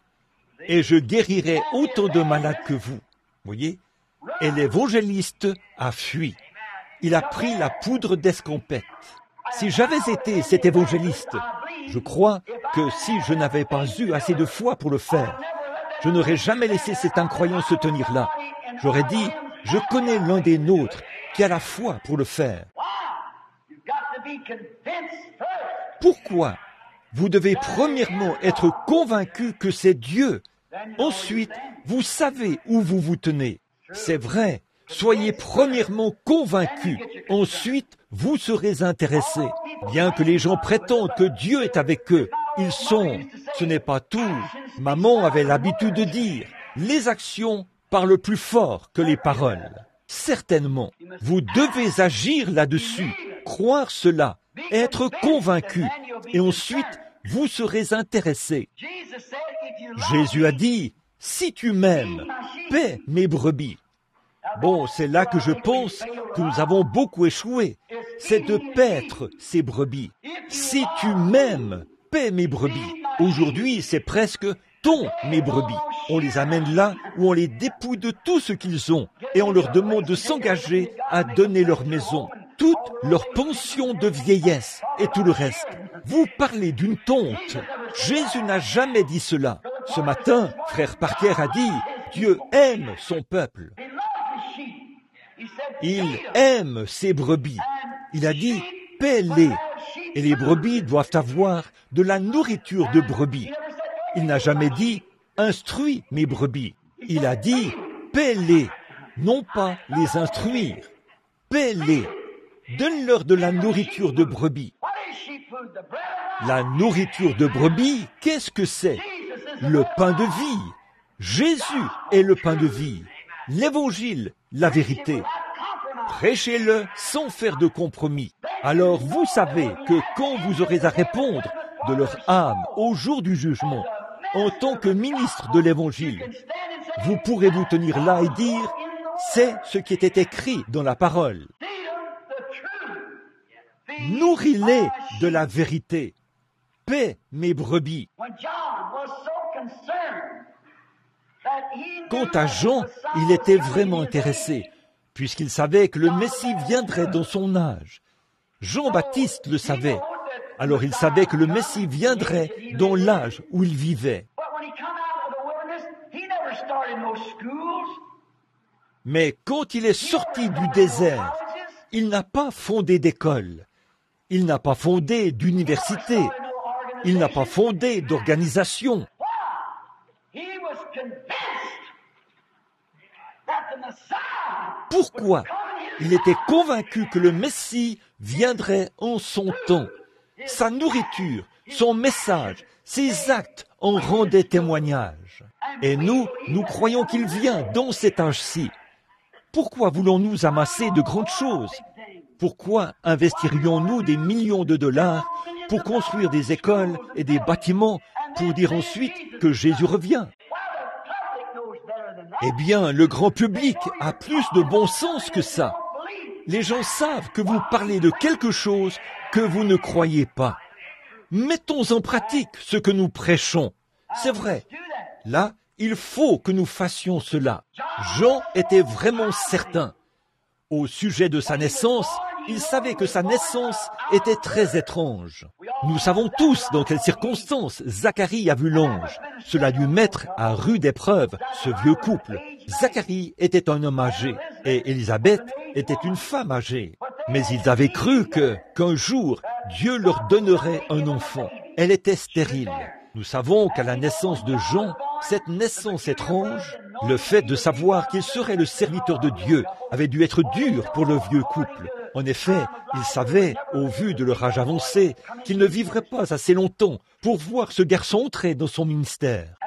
et je guérirai autant de malades que vous. Voyez? Et l'évangéliste a fui. Il a pris la poudre d'escampette. Si j'avais été cet évangéliste, je crois que si je n'avais pas eu assez de foi pour le faire, je n'aurais jamais laissé cet incroyant se tenir là. J'aurais dit, je connais l'un des nôtres qui a la foi pour le faire. Pourquoi? Vous devez premièrement être convaincu que c'est Dieu. Ensuite, vous savez où vous vous tenez. C'est vrai. Soyez premièrement convaincus. Ensuite, vous serez intéressés. Bien que les gens prétendent que Dieu est avec eux, ils sont. Ce n'est pas tout. Maman avait l'habitude de dire, les actions parlent plus fort que les paroles. Certainement, vous devez agir là-dessus, croire cela, être convaincu, et ensuite, vous serez intéressés. Jésus a dit, si tu m'aimes, paie mes brebis. Bon, c'est là que je pense que nous avons beaucoup échoué. C'est de paître ces brebis. Si tu m'aimes, paie mes brebis. Aujourd'hui, c'est presque ton mes brebis. On les amène là où on les dépouille de tout ce qu'ils ont et on leur demande de s'engager à donner leur maison, toute leur pension de vieillesse et tout le reste. Vous parlez d'une tonte. Jésus n'a jamais dit cela. Ce matin, frère Parker a dit, Dieu aime son peuple. Il aime ses brebis. Il a dit, paie-les. Et les brebis doivent avoir de la nourriture de brebis. Il n'a jamais dit, instruis mes brebis. Il a dit, paie-les, non pas les instruire. Paie-les. Donne-leur de la nourriture de brebis. La nourriture de brebis, qu'est-ce que c'est? Le pain de vie. Jésus est le pain de vie. L'évangile, la vérité. Prêchez-le sans faire de compromis. Alors vous savez que quand vous aurez à répondre de leur âme au jour du jugement, en tant que ministre de l'Évangile, vous pourrez vous tenir là et dire, c'est ce qui était écrit dans la parole. Nourris-les de la vérité. Paie mes brebis. Quant à Jean, il était vraiment intéressé, puisqu'il savait que le Messie viendrait dans son âge. Jean-Baptiste le savait. Alors il savait que le Messie viendrait dans l'âge où il vivait. Mais quand il est sorti du désert, il n'a pas fondé d'école. Il n'a pas fondé d'université. Il n'a pas fondé d'organisation. Pourquoi? Il était convaincu que le Messie viendrait en son temps. Sa nourriture, son message, ses actes en rendaient témoignage. Et nous croyons qu'il vient dans cet âge-ci. Pourquoi voulons-nous amasser de grandes choses? Pourquoi investirions-nous des millions de dollars pour construire des écoles et des bâtiments pour dire ensuite que Jésus revient? Eh bien, le grand public a plus de bon sens que ça. Les gens savent que vous parlez de quelque chose que vous ne croyez pas. Mettons en pratique ce que nous prêchons. C'est vrai. Là, il faut que nous fassions cela. Jean était vraiment certain. Au sujet de sa naissance, il savait que sa naissance était très étrange. Nous savons tous dans quelles circonstances Zacharie a vu l'ange. Cela dut mettre à rude épreuve ce vieux couple. Zacharie était un homme âgé et Élisabeth était une femme âgée. Mais ils avaient cru qu'un jour, Dieu leur donnerait un enfant. Elle était stérile. Nous savons qu'à la naissance de Jean, cette naissance étrange, le fait de savoir qu'il serait le serviteur de Dieu avait dû être dur pour le vieux couple. En effet, ils savaient, au vu de leur âge avancé, qu'ils ne vivraient pas assez longtemps pour voir ce garçon entrer dans son ministère.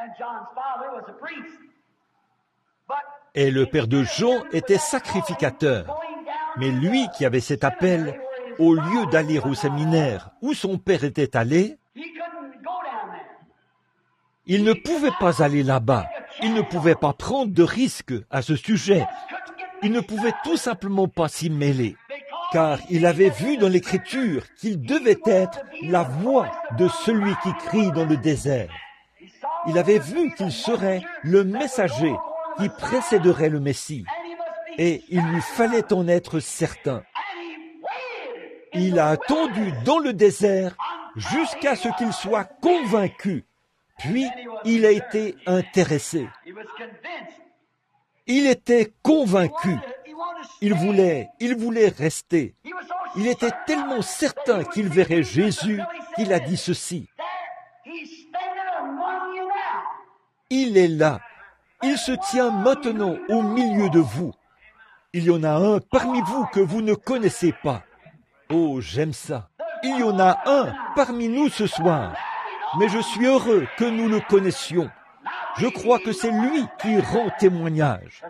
Et le père de Jean était sacrificateur. Mais lui qui avait cet appel, au lieu d'aller au séminaire où son père était allé, il ne pouvait pas aller là-bas. Il ne pouvait pas prendre de risques à ce sujet. Il ne pouvait tout simplement pas s'y mêler. Car il avait vu dans l'Écriture qu'il devait être la voix de celui qui crie dans le désert. Il avait vu qu'il serait le messager qui précéderait le Messie. Et il lui fallait en être certain. Il a attendu dans le désert jusqu'à ce qu'il soit convaincu. Puis, il a été intéressé. Il était convaincu. Il voulait rester. Il était tellement certain qu'il verrait Jésus qu'il a dit ceci. Il est là. Il se tient maintenant au milieu de vous. Il y en a un parmi vous que vous ne connaissez pas. Oh, j'aime ça. Il y en a un parmi nous ce soir. Mais je suis heureux que nous le connaissions. Je crois que c'est lui qui rend témoignage.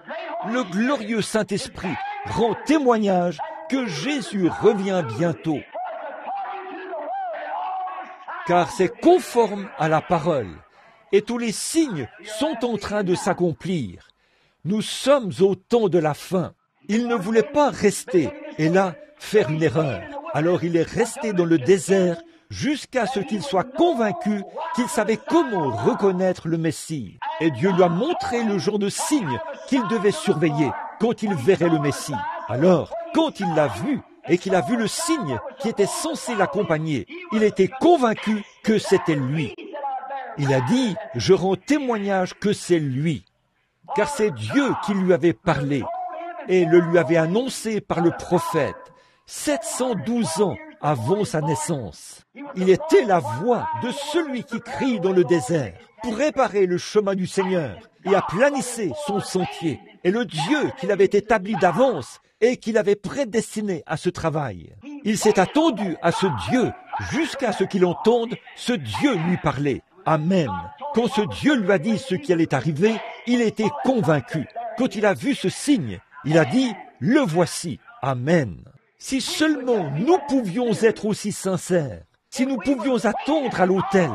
Le glorieux Saint-Esprit rend témoignage que Jésus revient bientôt. Car c'est conforme à la parole. Et tous les signes sont en train de s'accomplir. Nous sommes au temps de la fin. Il ne voulait pas rester et là faire une erreur. Alors il est resté dans le désert jusqu'à ce qu'il soit convaincu qu'il savait comment reconnaître le Messie. Et Dieu lui a montré le genre de signe qu'il devait surveiller quand il verrait le Messie. Alors, quand il l'a vu et qu'il a vu le signe qui était censé l'accompagner, il était convaincu que c'était lui. Il a dit, je rends témoignage que c'est lui, car c'est Dieu qui lui avait parlé et le lui avait annoncé par le prophète, 712 ans avant sa naissance. Il était la voix de celui qui crie dans le désert pour réparer le chemin du Seigneur et aplanisser son sentier. Et le Dieu qu'il avait établi d'avance et qu'il avait prédestiné à ce travail. Il s'est attendu à ce Dieu jusqu'à ce qu'il entende ce Dieu lui parler. Amen. Quand ce Dieu lui a dit ce qui allait arriver, il était convaincu. Quand il a vu ce signe, il a dit, le voici. Amen. Si seulement nous pouvions être aussi sincères, si nous pouvions attendre à l'autel,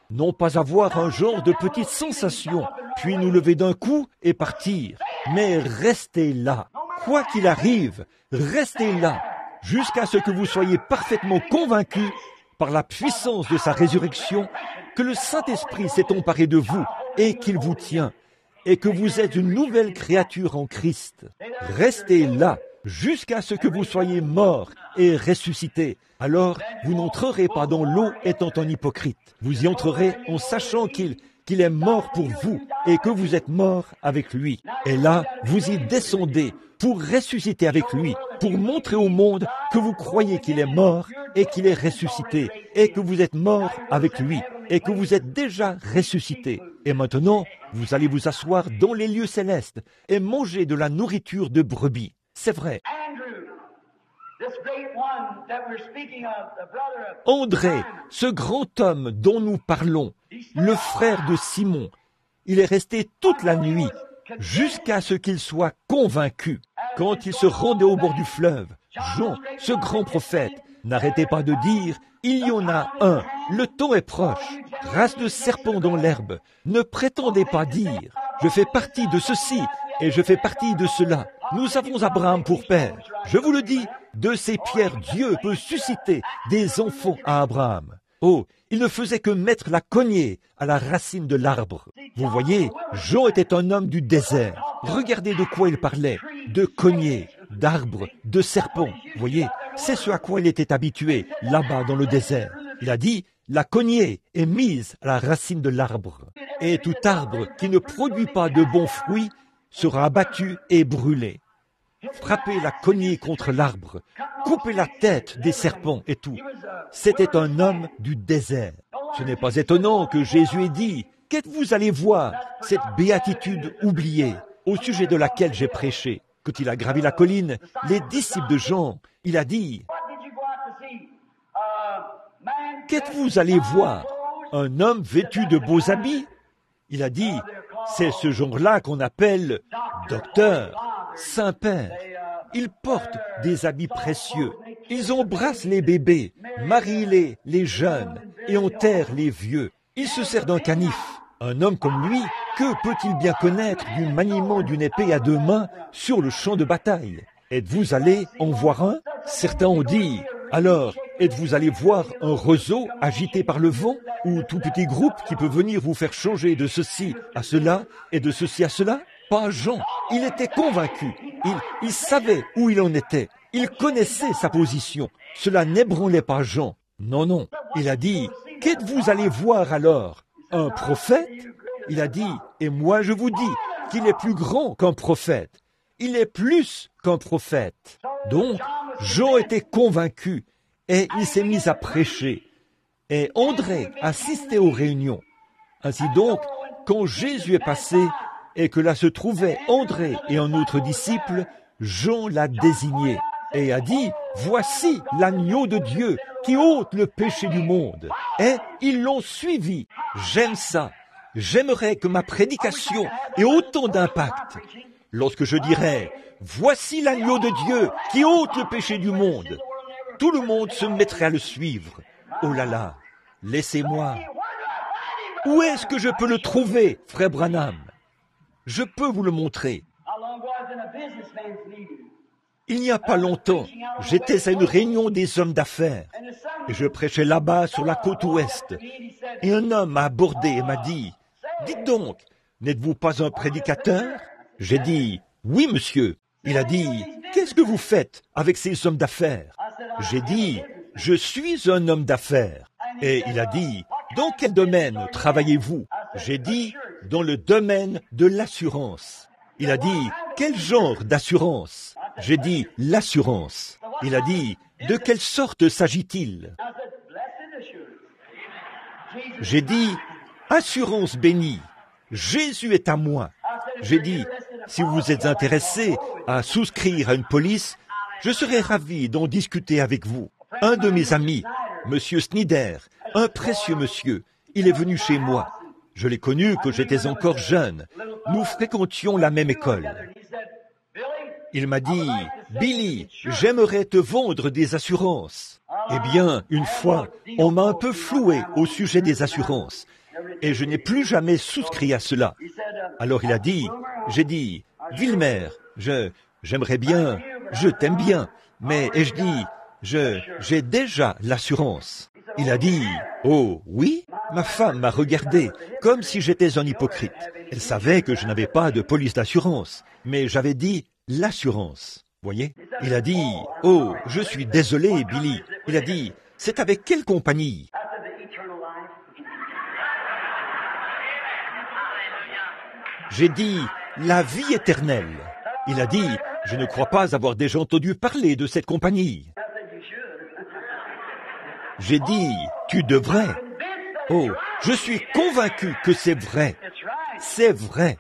non pas avoir un genre de petite sensation, puis nous lever d'un coup et partir, mais rester là. Quoi qu'il arrive, restez là, jusqu'à ce que vous soyez parfaitement convaincus, par la puissance de sa résurrection, que le Saint-Esprit s'est emparé de vous et qu'il vous tient, et que vous êtes une nouvelle créature en Christ. Restez là, jusqu'à ce que vous soyez morts et ressuscités. Alors, vous n'entrerez pas dans l'eau étant un hypocrite. Vous y entrerez en sachant qu'il est mort pour vous et que vous êtes mort avec lui. Et là, vous y descendez pour ressusciter avec lui, pour montrer au monde que vous croyez qu'il est mort et qu'il est ressuscité, et que vous êtes mort avec lui, et que vous êtes déjà ressuscité. Et maintenant, vous allez vous asseoir dans les lieux célestes et manger de la nourriture de brebis. C'est vrai. André, ce grand homme dont nous parlons, le frère de Simon, il est resté toute la nuit jusqu'à ce qu'il soit convaincu. Quand il se rendait au bord du fleuve, Jean, ce grand prophète, n'arrêtait pas de dire « Il y en a un, le temps est proche, race de serpents dans l'herbe, ne prétendez pas dire « Je fais partie de ceci et je fais partie de cela ». Nous avons Abraham pour père. Je vous le dis, de ces pierres, Dieu peut susciter des enfants à Abraham. Oh, il ne faisait que mettre la cognée à la racine de l'arbre. Vous voyez, Jean était un homme du désert. Regardez de quoi il parlait. De cognée, d'arbres, de serpents. Vous voyez, c'est ce à quoi il était habitué, là-bas dans le désert. Il a dit, la cognée est mise à la racine de l'arbre. Et tout arbre qui ne produit pas de bons fruits sera abattu et brûlé. Frappez la cognée contre l'arbre, coupez la tête des serpents et tout. C'était un homme du désert. Ce n'est pas étonnant que Jésus ait dit, « Qu'êtes-vous allé voir, cette béatitude oubliée, au sujet de laquelle j'ai prêché ?» Quand il a gravi la colline, les disciples de Jean, il a dit, « Qu'êtes-vous allé voir, un homme vêtu de beaux habits ?» Il a dit, « C'est ce genre-là qu'on appelle docteur, Saint-Père. Ils portent des habits précieux. Ils embrassent les bébés, marient les jeunes et enterrent les vieux. Il se sert d'un canif. Un homme comme lui, que peut-il bien connaître du maniement d'une épée à 2 mains sur le champ de bataille? Êtes-vous allé en voir un? Certains ont dit, alors, êtes-vous allé voir un roseau agité par le vent ou tout petit groupe qui peut venir vous faire changer de ceci à cela et de ceci à cela? Pas Jean. Il était convaincu. Il savait où il en était. Il connaissait sa position. Cela n'ébranlait pas Jean. Non, non. Il a dit, qu'êtes-vous allé voir alors? Un prophète? Il a dit, et moi je vous dis qu'il est plus grand qu'un prophète. Il est plus qu'un prophète. Donc, Jean était convaincu et il s'est mis à prêcher. Et André assistait aux réunions. Ainsi donc, quand Jésus est passé et que là se trouvaient André et un autre disciple, Jean l'a désigné et a dit, « Voici l'agneau de Dieu qui ôte le péché du monde. » Et ils l'ont suivi. J'aime ça. J'aimerais que ma prédication ait autant d'impact. Lorsque je dirais, « Voici l'agneau de Dieu qui ôte le péché du monde », tout le monde se mettrait à le suivre. Oh là là, laissez-moi. Où est-ce que je peux le trouver, frère Branham? Je peux vous le montrer. Il n'y a pas longtemps, j'étais à une réunion des hommes d'affaires et je prêchais là-bas sur la côte ouest. Et un homme m'a abordé et m'a dit, « Dites donc, n'êtes-vous pas un prédicateur ?» J'ai dit, « Oui, monsieur. » Il a dit, « Qu'est-ce que vous faites avec ces hommes d'affaires ?» J'ai dit, « Je suis un homme d'affaires. » Et il a dit, « Dans quel domaine travaillez-vous » J'ai dit, « Dans le domaine de l'assurance. » Il a dit, « Quel genre d'assurance » J'ai dit, « L'assurance. » Il a dit, « De quelle sorte s'agit-il » J'ai dit, « Assurance bénie. Jésus est à moi. » J'ai dit, « Si vous êtes intéressé à souscrire à une police, je serais ravi d'en discuter avec vous. » Un de mes amis, Monsieur Snyder, un précieux monsieur, il est venu chez moi. Je l'ai connu quand j'étais encore jeune. Nous fréquentions la même école. Il m'a dit, « Billy, j'aimerais te vendre des assurances. » Eh bien, une fois, on m'a un peu floué au sujet des assurances. Et je n'ai plus jamais souscrit à cela. Alors il a dit, j'ai dit, « Wilmer, j'aimerais bien, je t'aime bien, mais, ai-je dit, j'ai déjà l'assurance. » Il a dit, « Oh, oui ?» Ma femme m'a regardé comme si j'étais un hypocrite. Elle savait que je n'avais pas de police d'assurance, mais j'avais dit « l'assurance ». Voyez? Il a dit, « Oh, je suis désolé, Billy. » Il a dit, « C'est avec quelle compagnie ?» J'ai dit, « La vie éternelle. » Il a dit, « Je ne crois pas avoir déjà entendu parler de cette compagnie. » J'ai dit, « Tu devrais. » Oh, je suis convaincu que c'est vrai. C'est vrai.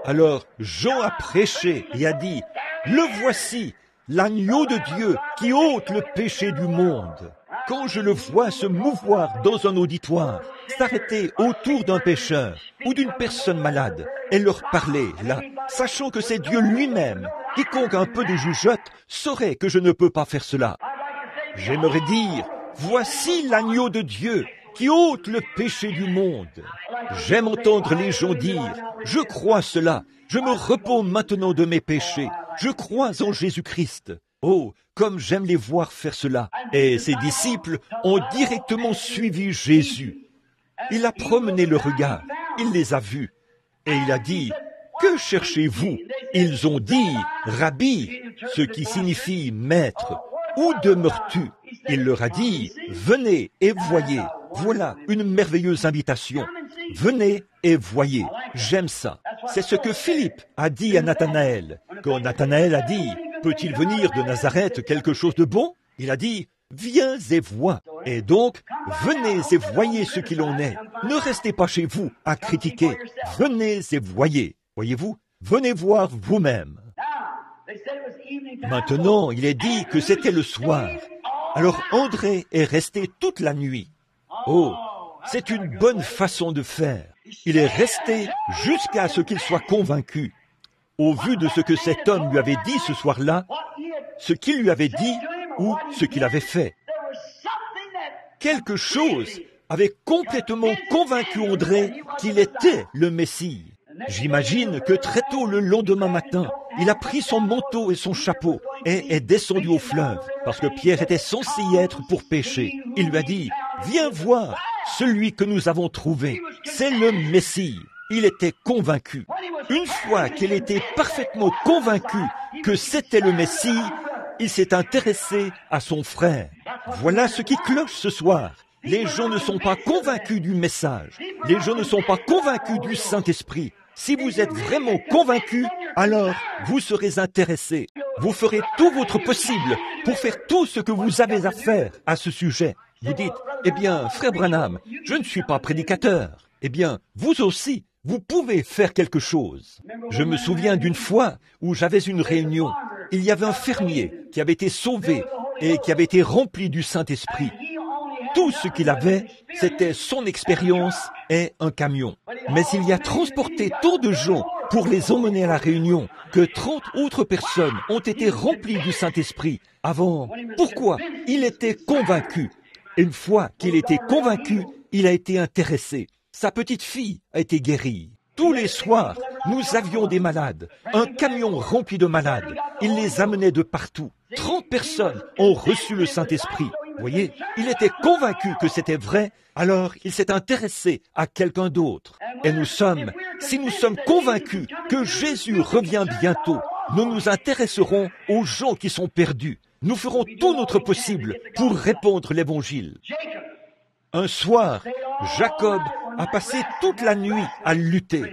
Alors Jean a prêché et a dit, « Le voici, l'agneau de Dieu qui ôte le péché du monde. » Quand je le vois se mouvoir dans un auditoire, s'arrêter autour d'un pécheur ou d'une personne malade et leur parler là, sachant que c'est Dieu lui-même, quiconque a un peu de jugeote saurait que je ne peux pas faire cela. J'aimerais dire, « Voici l'agneau de Dieu qui ôte le péché du monde. » J'aime entendre les gens dire, « Je crois cela, je me repens maintenant de mes péchés, je crois en Jésus-Christ. » Oh, comme j'aime les voir faire cela. Et ses disciples ont directement suivi Jésus. Il a promené le regard, il les a vus, et il a dit, « Que cherchez-vous » Ils ont dit, « Rabbi », ce qui signifie « maître ». « Où demeures-tu » Il leur a dit, « Venez et voyez. » Voilà une merveilleuse invitation. Venez et voyez. J'aime ça. C'est ce que Philippe a dit à Nathanaël. Quand Nathanaël a dit, « Peut-il venir de Nazareth quelque chose de bon ?» Il a dit, « Viens et vois. » Et donc, venez et voyez ce qu'il en est. Ne restez pas chez vous à critiquer. Venez et voyez. Voyez-vous? Venez voir vous-même. Maintenant, il est dit que c'était le soir. Alors André est resté toute la nuit. Oh, c'est une bonne façon de faire. Il est resté jusqu'à ce qu'il soit convaincu. Au vu de ce que cet homme lui avait dit ce soir-là, ce qu'il lui avait dit ou ce qu'il avait fait. Quelque chose avait complètement convaincu André qu'il était le Messie. J'imagine que très tôt le lendemain matin, il a pris son manteau et son chapeau et est descendu au fleuve, parce que Pierre était censé y être pour pêcher. Il lui a dit, « Viens voir celui que nous avons trouvé, c'est le Messie. » Il était convaincu. Une fois qu'il était parfaitement convaincu que c'était le Messie, il s'est intéressé à son frère. Voilà ce qui cloche ce soir. Les gens ne sont pas convaincus du message. Les gens ne sont pas convaincus du Saint-Esprit. Si vous êtes vraiment convaincu, alors vous serez intéressé. Vous ferez tout votre possible pour faire tout ce que vous avez à faire à ce sujet. Vous dites, eh bien, frère Branham, je ne suis pas prédicateur. Eh bien, vous aussi, vous pouvez faire quelque chose. Je me souviens d'une fois où j'avais une réunion. Il y avait un fermier qui avait été sauvé et qui avait été rempli du Saint-Esprit. Tout ce qu'il avait, c'était son expérience et un camion. Mais il y a transporté tant de gens pour les emmener à la réunion que 30 autres personnes ont été remplies du Saint-Esprit avant. Pourquoi? Il était convaincu. Une fois qu'il était convaincu, il a été intéressé. Sa petite fille a été guérie. Tous les soirs, nous avions des malades, un camion rempli de malades. Il les amenait de partout. 30 personnes ont reçu le Saint-Esprit. Vous voyez, il était convaincu que c'était vrai, alors il s'est intéressé à quelqu'un d'autre. Et si nous sommes convaincus que Jésus revient bientôt, nous nous intéresserons aux gens qui sont perdus. Nous ferons tout notre possible pour répandre l'Évangile. Un soir, Jacob a passé toute la nuit à lutter.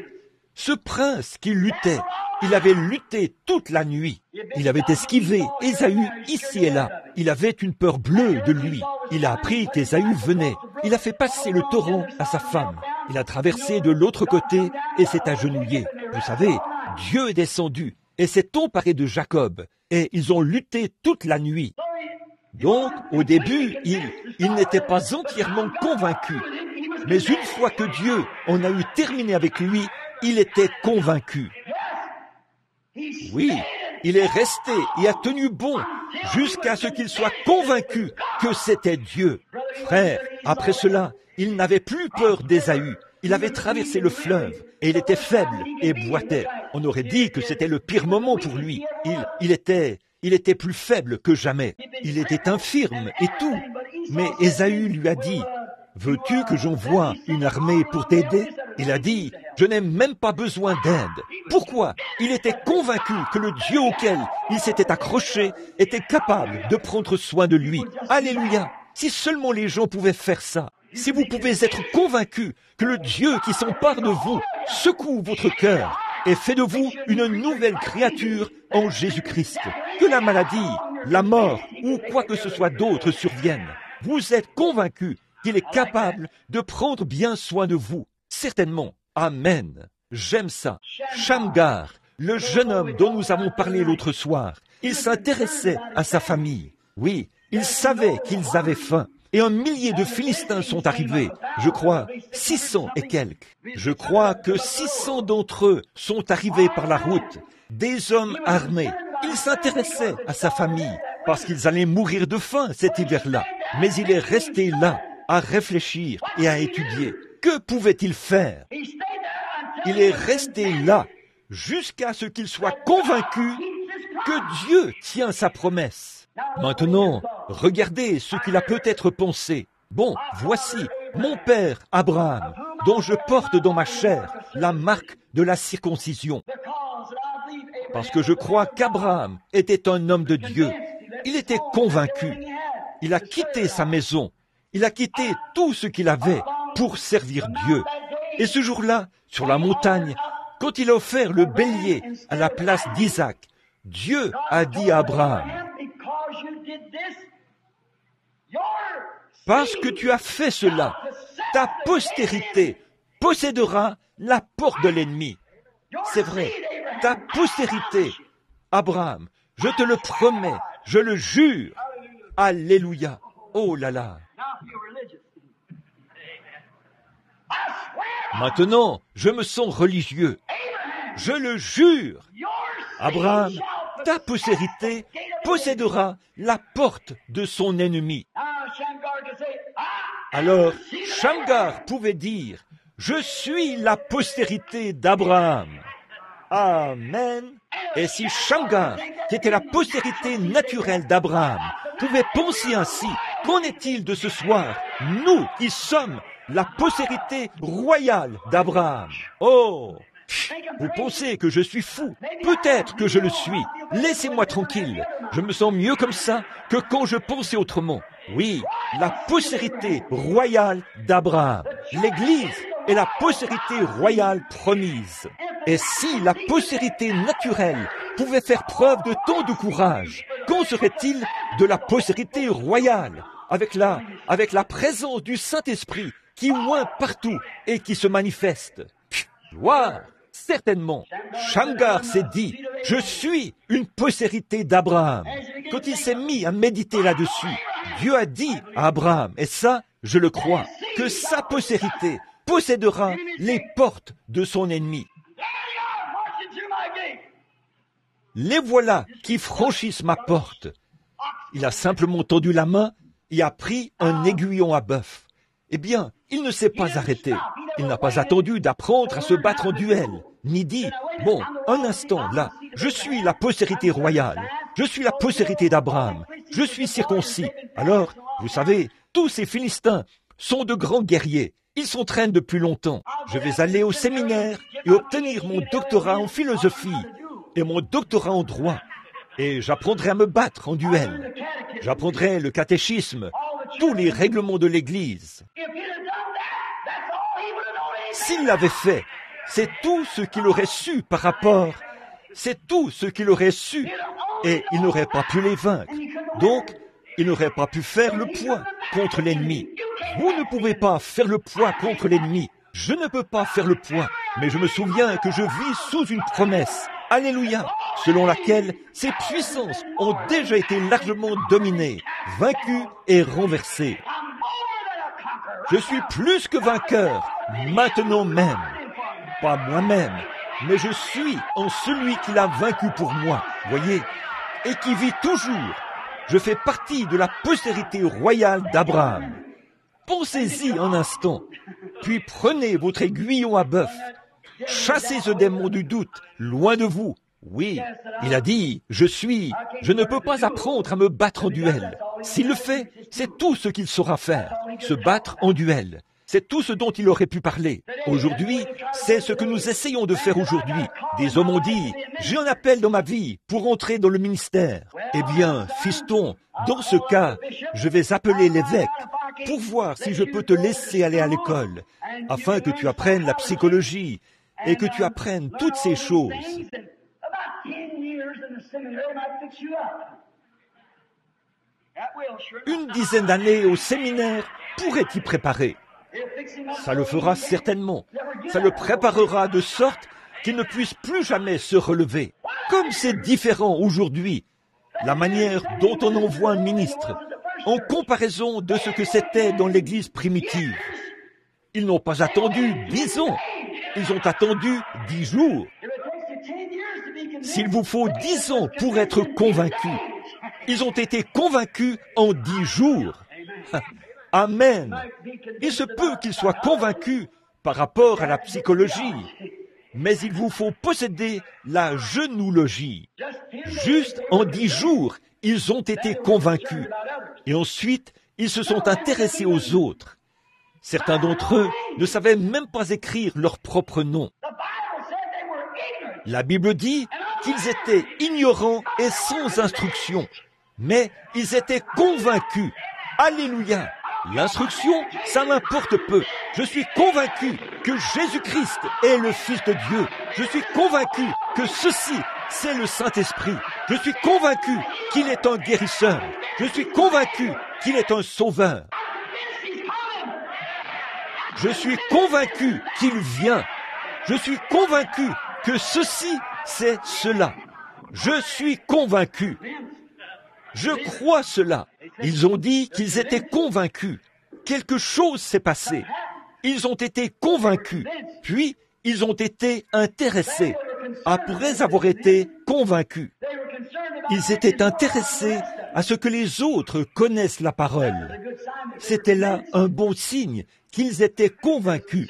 Ce prince qui luttait, il avait lutté toute la nuit. Il avait esquivé Ésaü ici et là. Il avait une peur bleue de lui. Il a appris qu'Ésaü venait. Il a fait passer le torrent à sa femme. Il a traversé de l'autre côté et s'est agenouillé. Vous savez, Dieu est descendu et s'est emparé de Jacob. Et ils ont lutté toute la nuit. Donc, au début, il n'était pas entièrement convaincu. Mais une fois que Dieu en a eu terminé avec lui, il était convaincu. Oui, il est resté et a tenu bon jusqu'à ce qu'il soit convaincu que c'était Dieu. Frère, après cela, il n'avait plus peur d'Ésaü. Il avait traversé le fleuve et il était faible et boitait. On aurait dit que c'était le pire moment pour lui. Il était plus faible que jamais. Il était infirme et tout. Mais Ésaü lui a dit, « Veux-tu que j'envoie une armée pour t'aider ?» Il a dit, « Je n'ai même pas besoin d'aide. » Pourquoi? Il était convaincu que le Dieu auquel il s'était accroché était capable de prendre soin de lui. Alléluia! Si seulement les gens pouvaient faire ça. Si vous pouvez être convaincu que le Dieu qui s'empare de vous secoue votre cœur et fait de vous une nouvelle créature en Jésus-Christ. Que la maladie, la mort ou quoi que ce soit d'autre survienne, vous êtes convaincu qu'il est capable de prendre bien soin de vous. Certainement. Amen. J'aime ça. Shamgar, le jeune homme dont nous avons parlé l'autre soir, il s'intéressait à sa famille. Oui, il savait qu'ils avaient faim. Et 1 millier de Philistins sont arrivés. Je crois 600 et quelques. Je crois que 600 d'entre eux sont arrivés par la route. Des hommes armés. Il s'intéressait à sa famille parce qu'ils allaient mourir de faim cet hiver-là. Mais il est resté là à réfléchir et à étudier. Que pouvait-il faire? Il est resté là jusqu'à ce qu'il soit convaincu que Dieu tient sa promesse. Maintenant, regardez ce qu'il a peut-être pensé. Bon, voici mon père Abraham, dont je porte dans ma chair la marque de la circoncision. Parce que je crois qu'Abraham était un homme de Dieu. Il était convaincu. Il a quitté sa maison. Il a quitté tout ce qu'il avait pour servir Dieu. Et ce jour-là, sur la montagne, quand il a offert le bélier à la place d'Isaac, Dieu a dit à Abraham, Parce que tu as fait cela, ta postérité possédera la porte de l'ennemi. C'est vrai, ta postérité, Abraham, je te le promets, je le jure. Alléluia. Oh là là. Maintenant, je me sens religieux. Je le jure. Abraham, ta postérité possédera la porte de son ennemi. Alors, Shamgar pouvait dire, je suis la postérité d'Abraham. Amen. Et si Shamgar, qui était la postérité naturelle d'Abraham, pouvait penser ainsi, qu'en est-il de ce soir, nous qui sommes la postérité royale d'Abraham? Oh! Vous pensez que je suis fou? Peut-être que je le suis. Laissez-moi tranquille. Je me sens mieux comme ça que quand je pensais autrement. Oui, la postérité royale d'Abraham. L'Église est la postérité royale promise. Et si la postérité naturelle pouvait faire preuve de tant de courage, qu'en serait-il de la postérité royale, avec la présence du Saint-Esprit qui oint partout et qui se manifeste? Gloire! Certainement, Shamgar s'est dit, je suis une postérité d'Abraham. Quand il s'est mis à méditer là-dessus, Dieu a dit à Abraham, et ça, je le crois, que sa postérité possédera les portes de son ennemi. Les voilà qui franchissent ma porte. Il a simplement tendu la main et a pris un aiguillon à bœuf. Eh bien, il ne s'est pas arrêté. Il n'a pas attendu d'apprendre à se battre en duel, ni dit, bon, un instant, là, je suis la postérité royale, je suis la postérité d'Abraham, je suis circoncis. Alors, vous savez, tous ces Philistins sont de grands guerriers. Ils s'entraînent depuis longtemps. Je vais aller au séminaire et obtenir mon doctorat en philosophie et mon doctorat en droit. Et j'apprendrai à me battre en duel. J'apprendrai le catéchisme, tous les règlements de l'Église. S'il l'avait fait, c'est tout ce qu'il aurait su par rapport, c'est tout ce qu'il aurait su, et il n'aurait pas pu les vaincre. Donc, il n'aurait pas pu faire le poids contre l'ennemi. Vous ne pouvez pas faire le poids contre l'ennemi. Je ne peux pas faire le poids, mais je me souviens que je vis sous une promesse. Alléluia, selon laquelle ces puissances ont déjà été largement dominées, vaincues et renversées. Je suis plus que vainqueur, maintenant même. Pas moi-même, mais je suis en celui qui l'a vaincu pour moi, voyez, et qui vit toujours. Je fais partie de la postérité royale d'Abraham. Pensez-y un instant, puis prenez votre aiguillon à bœuf. Chassez ce démon du doute, loin de vous. Oui, il a dit, je ne peux pas apprendre à me battre en duel. S'il le fait, c'est tout ce qu'il saura faire, se battre en duel. C'est tout ce dont il aurait pu parler. Aujourd'hui, c'est ce que nous essayons de faire aujourd'hui. Des hommes ont dit, j'ai un appel dans ma vie pour entrer dans le ministère. Eh bien, fiston, dans ce cas, je vais appeler l'évêque pour voir si je peux te laisser aller à l'école, afin que tu apprennes la psychologie et que tu apprennes toutes ces choses. Une dizaine d'années au séminaire pourrait t'y préparer. Ça le fera certainement. Ça le préparera de sorte qu'il ne puisse plus jamais se relever. Comme c'est différent aujourd'hui, la manière dont on envoie un ministre, en comparaison de ce que c'était dans l'Église primitive. Ils n'ont pas attendu 10 ans, ils ont attendu 10 jours. S'il vous faut 10 ans pour être convaincus, ils ont été convaincus en 10 jours. Amen. Il se peut qu'ils soient convaincus par rapport à la psychologie, mais il vous faut posséder la genoologie. Juste en 10 jours, ils ont été convaincus. Et ensuite, ils se sont intéressés aux autres. Certains d'entre eux ne savaient même pas écrire leur propre nom. La Bible dit qu'ils étaient ignorants et sans instruction, mais ils étaient convaincus. Alléluia! L'instruction, ça m'importe peu. Je suis convaincu que Jésus-Christ est le Fils de Dieu. Je suis convaincu que ceci, c'est le Saint-Esprit. Je suis convaincu qu'il est un guérisseur. Je suis convaincu qu'il est un sauveur. Je suis convaincu qu'il vient. Je suis convaincu que ceci, c'est cela. Je suis convaincu. Je crois cela. Ils ont dit qu'ils étaient convaincus. Quelque chose s'est passé. Ils ont été convaincus. Puis, ils ont été intéressés. Après avoir été convaincus. Ils étaient intéressés à ce que les autres connaissent la parole. C'était là un bon signe qu'ils étaient convaincus.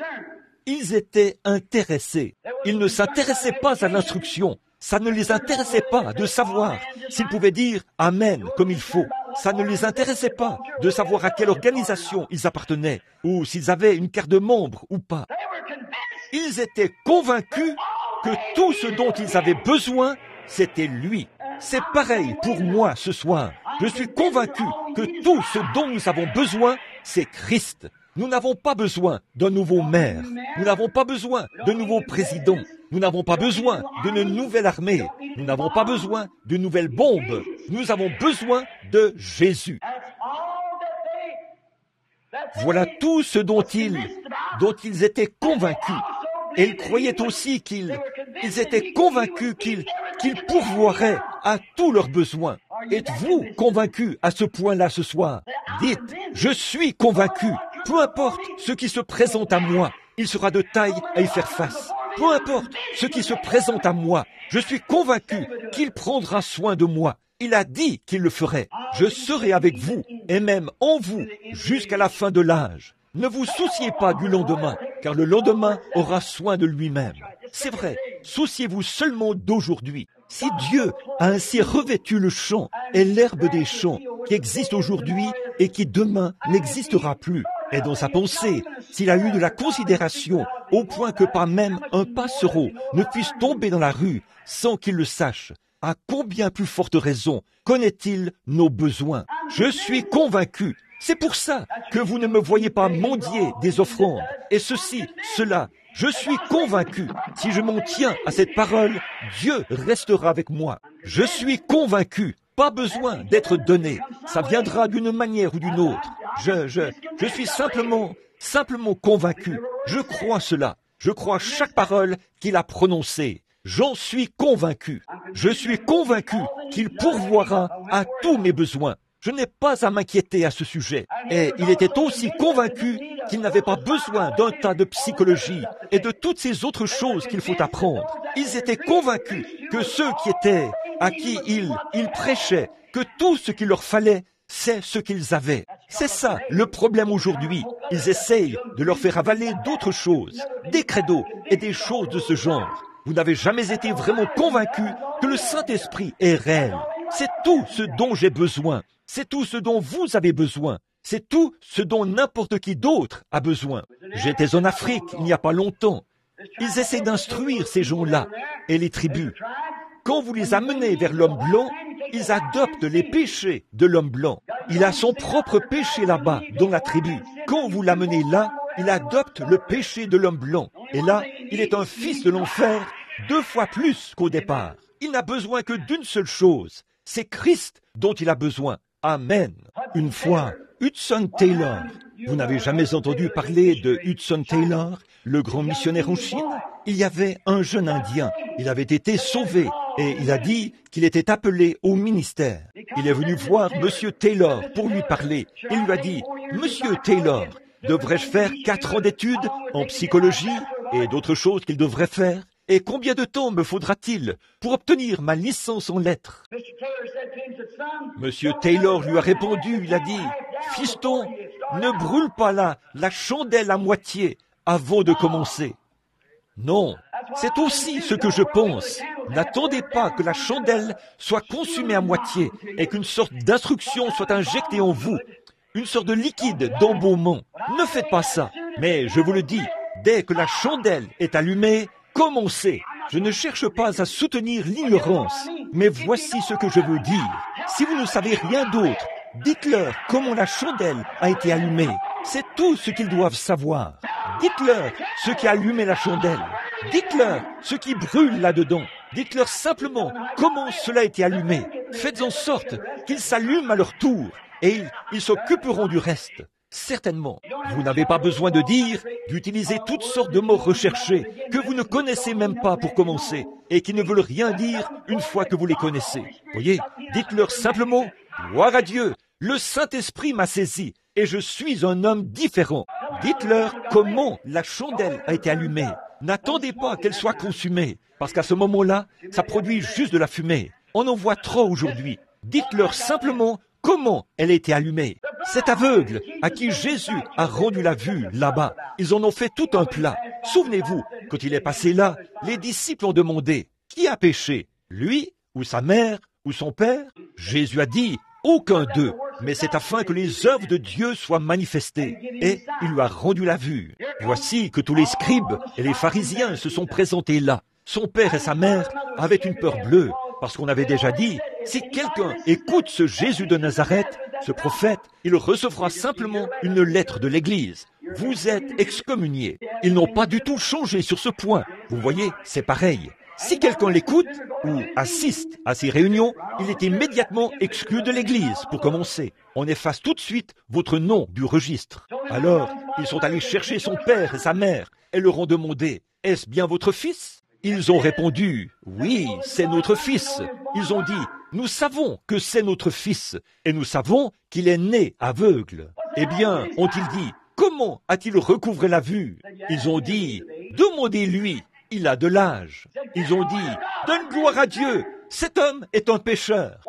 Ils étaient intéressés. Ils ne s'intéressaient pas à l'instruction. Ça ne les intéressait pas de savoir s'ils pouvaient dire « Amen » comme il faut. Ça ne les intéressait pas de savoir à quelle organisation ils appartenaient ou s'ils avaient une carte de membre ou pas. Ils étaient convaincus que tout ce dont ils avaient besoin, c'était lui. C'est pareil pour moi ce soir. Je suis convaincu que tout ce dont nous avons besoin, c'est Christ. Nous n'avons pas besoin d'un nouveau maire. Nous n'avons pas besoin de nouveaux présidents. Nous n'avons pas besoin d'une nouvelle armée. Nous n'avons pas besoin d'une nouvelle bombe. Nous avons besoin de Jésus. Voilà tout ce dont ils étaient convaincus. Et ils croyaient aussi qu'ils étaient convaincus qu'ils pourvoiraient à tous leurs besoins. Êtes-vous convaincus à ce point-là ce soir? Dites, je suis convaincu. Peu importe ce qui se présente à moi, il sera de taille à y faire face. Peu importe ce qui se présente à moi, je suis convaincu qu'il prendra soin de moi. Il a dit qu'il le ferait. Je serai avec vous et même en vous jusqu'à la fin de l'âge. Ne vous souciez pas du lendemain, car le lendemain aura soin de lui-même. C'est vrai, souciez-vous seulement d'aujourd'hui. Si Dieu a ainsi revêtu le champ et l'herbe des champs qui existent aujourd'hui et qui demain n'existera plus, et dans sa pensée, s'il a eu de la considération au point que pas même un passereau ne puisse tomber dans la rue sans qu'il le sache, à combien plus forte raison connaît-il nos besoins? Je suis convaincu. C'est pour ça que vous ne me voyez pas mendier des offrandes, et ceci, cela. Je suis convaincu. Si je m'en tiens à cette parole, Dieu restera avec moi. Je suis convaincu. Pas besoin d'être donné. Ça viendra d'une manière ou d'une autre. Je suis simplement convaincu. Je crois cela. Je crois chaque parole qu'il a prononcée. J'en suis convaincu. Je suis convaincu qu'il pourvoira à tous mes besoins. Je n'ai pas à m'inquiéter à ce sujet. Et il était aussi convaincu qu'il n'avait pas besoin d'un tas de psychologie et de toutes ces autres choses qu'il faut apprendre. Ils étaient convaincus que ceux à qui il prêchait, que tout ce qu'il leur fallait, c'est ce qu'ils avaient. C'est ça le problème aujourd'hui. Ils essayent de leur faire avaler d'autres choses, des credos et des choses de ce genre. Vous n'avez jamais été vraiment convaincu que le Saint-Esprit est réel. C'est tout ce dont j'ai besoin. C'est tout ce dont vous avez besoin. C'est tout ce dont n'importe qui d'autre a besoin. J'étais en Afrique il n'y a pas longtemps. Ils essaient d'instruire ces gens-là et les tribus. Quand vous les amenez vers l'homme blanc, ils adoptent les péchés de l'homme blanc. Il a son propre péché là-bas, dans la tribu. Quand vous l'amenez là, il adopte le péché de l'homme blanc. Et là, il est un fils de l'enfer 2 fois plus qu'au départ. Il n'a besoin que d'une seule chose. C'est Christ dont il a besoin. Amen. Une fois, Hudson Taylor. Vous n'avez jamais entendu parler de Hudson Taylor, le grand missionnaire en Chine? Il y avait un jeune Indien. Il avait été sauvé et il a dit qu'il était appelé au ministère. Il est venu voir Monsieur Taylor pour lui parler. Il lui a dit, « Monsieur Taylor, devrais-je faire 4 ans d'études en psychologie et d'autres choses qu'il devrait faire? Et combien de temps me faudra-t-il pour obtenir ma licence en lettres? » Monsieur Taylor lui a répondu, il a dit, « Fiston, ne brûle pas la chandelle à moitié avant de commencer. » Non, c'est aussi ce que je pense. N'attendez pas que la chandelle soit consumée à moitié et qu'une sorte d'instruction soit injectée en vous, une sorte de liquide d'embaumement. Ne faites pas ça. Mais je vous le dis, dès que la chandelle est allumée, commencez. Je ne cherche pas à soutenir l'ignorance, mais voici ce que je veux dire. Si vous ne savez rien d'autre, dites-leur comment la chandelle a été allumée. C'est tout ce qu'ils doivent savoir. Dites-leur ce qui a allumé la chandelle. Dites-leur ce qui brûle là-dedans. Dites-leur simplement comment cela a été allumé. Faites en sorte qu'ils s'allument à leur tour et ils s'occuperont du reste. Certainement. Vous n'avez pas besoin de dire, d'utiliser toutes sortes de mots recherchés que vous ne connaissez même pas pour commencer et qui ne veulent rien dire une fois que vous les connaissez. Voyez, dites-leur simplement, gloire à Dieu, le Saint-Esprit m'a saisi et je suis un homme différent. Dites-leur comment la chandelle a été allumée. N'attendez pas qu'elle soit consumée, parce qu'à ce moment-là, ça produit juste de la fumée. On en voit trop aujourd'hui. Dites-leur simplement comment elle a été allumée. Cet aveugle à qui Jésus a rendu la vue là-bas, ils en ont fait tout un plat. Souvenez-vous, quand il est passé là, les disciples ont demandé, qui a péché, lui ou sa mère ou son père? Jésus a dit, aucun d'eux, mais c'est afin que les œuvres de Dieu soient manifestées. Et il lui a rendu la vue. Voici que tous les scribes et les pharisiens se sont présentés là. Son père et sa mère avaient une peur bleue, parce qu'on avait déjà dit, si quelqu'un écoute ce Jésus de Nazareth, ce prophète, il recevra simplement une lettre de l'Église. Vous êtes excommuniés. Ils n'ont pas du tout changé sur ce point. Vous voyez, c'est pareil. Si quelqu'un l'écoute ou assiste à ces réunions, il est immédiatement exclu de l'Église, pour commencer. On efface tout de suite votre nom du registre. Alors, ils sont allés chercher son père et sa mère et leur ont demandé, « Est-ce bien votre fils ?» Ils ont répondu, « Oui, c'est notre fils. » Ils ont dit, « Nous savons que c'est notre fils et nous savons qu'il est né aveugle. » Eh bien, ont-ils dit, « Comment a-t-il recouvré la vue ?» Ils ont dit, « Demandez-lui. Il a de l'âge. » Ils ont dit, « Donne gloire à Dieu, cet homme est un pécheur. »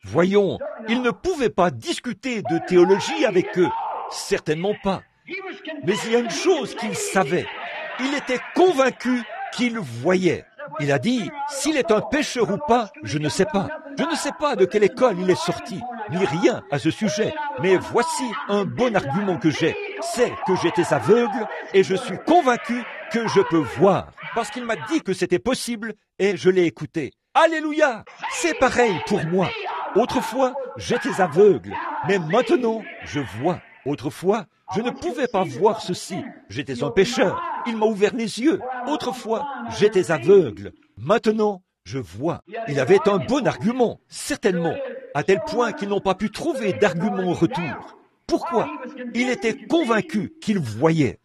Voyons, ils ne pouvaient pas discuter de théologie avec eux. Certainement pas. Mais il y a une chose qu'il savait. Il était convaincu qu'il voyait. Il a dit, s'il est un pécheur ou pas, je ne sais pas. Je ne sais pas de quelle école il est sorti, ni rien à ce sujet. Mais voici un bon argument que j'ai. C'est que j'étais aveugle et je suis convaincu que je peux voir. Parce qu'il m'a dit que c'était possible et je l'ai écouté. Alléluia! C'est pareil pour moi. Autrefois, j'étais aveugle, mais maintenant, je vois. Autrefois, je ne pouvais pas voir ceci. J'étais un pécheur. Il m'a ouvert les yeux. Autrefois, j'étais aveugle. Maintenant, je vois. Il avait un bon argument, certainement, à tel point qu'ils n'ont pas pu trouver d'argument en retour. Pourquoi? Il était convaincu qu'il voyait.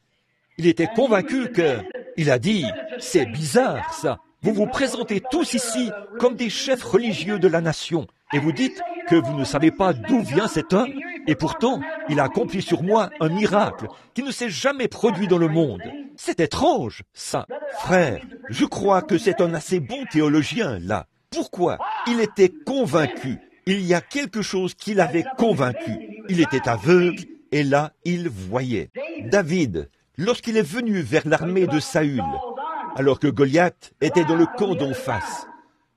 Il était convaincu que... Il a dit, c'est bizarre ça. Vous vous présentez tous ici comme des chefs religieux de la nation. Et vous dites que vous ne savez pas d'où vient cet homme. Et pourtant, il a accompli sur moi un miracle qui ne s'est jamais produit dans le monde. C'est étrange, ça. Frère, je crois que c'est un assez bon théologien, là. Pourquoi? Il était convaincu. Il y a quelque chose qui l'avait convaincu. Il était aveugle et là, il voyait. David, lorsqu'il est venu vers l'armée de Saül, alors que Goliath était dans le camp d'en face,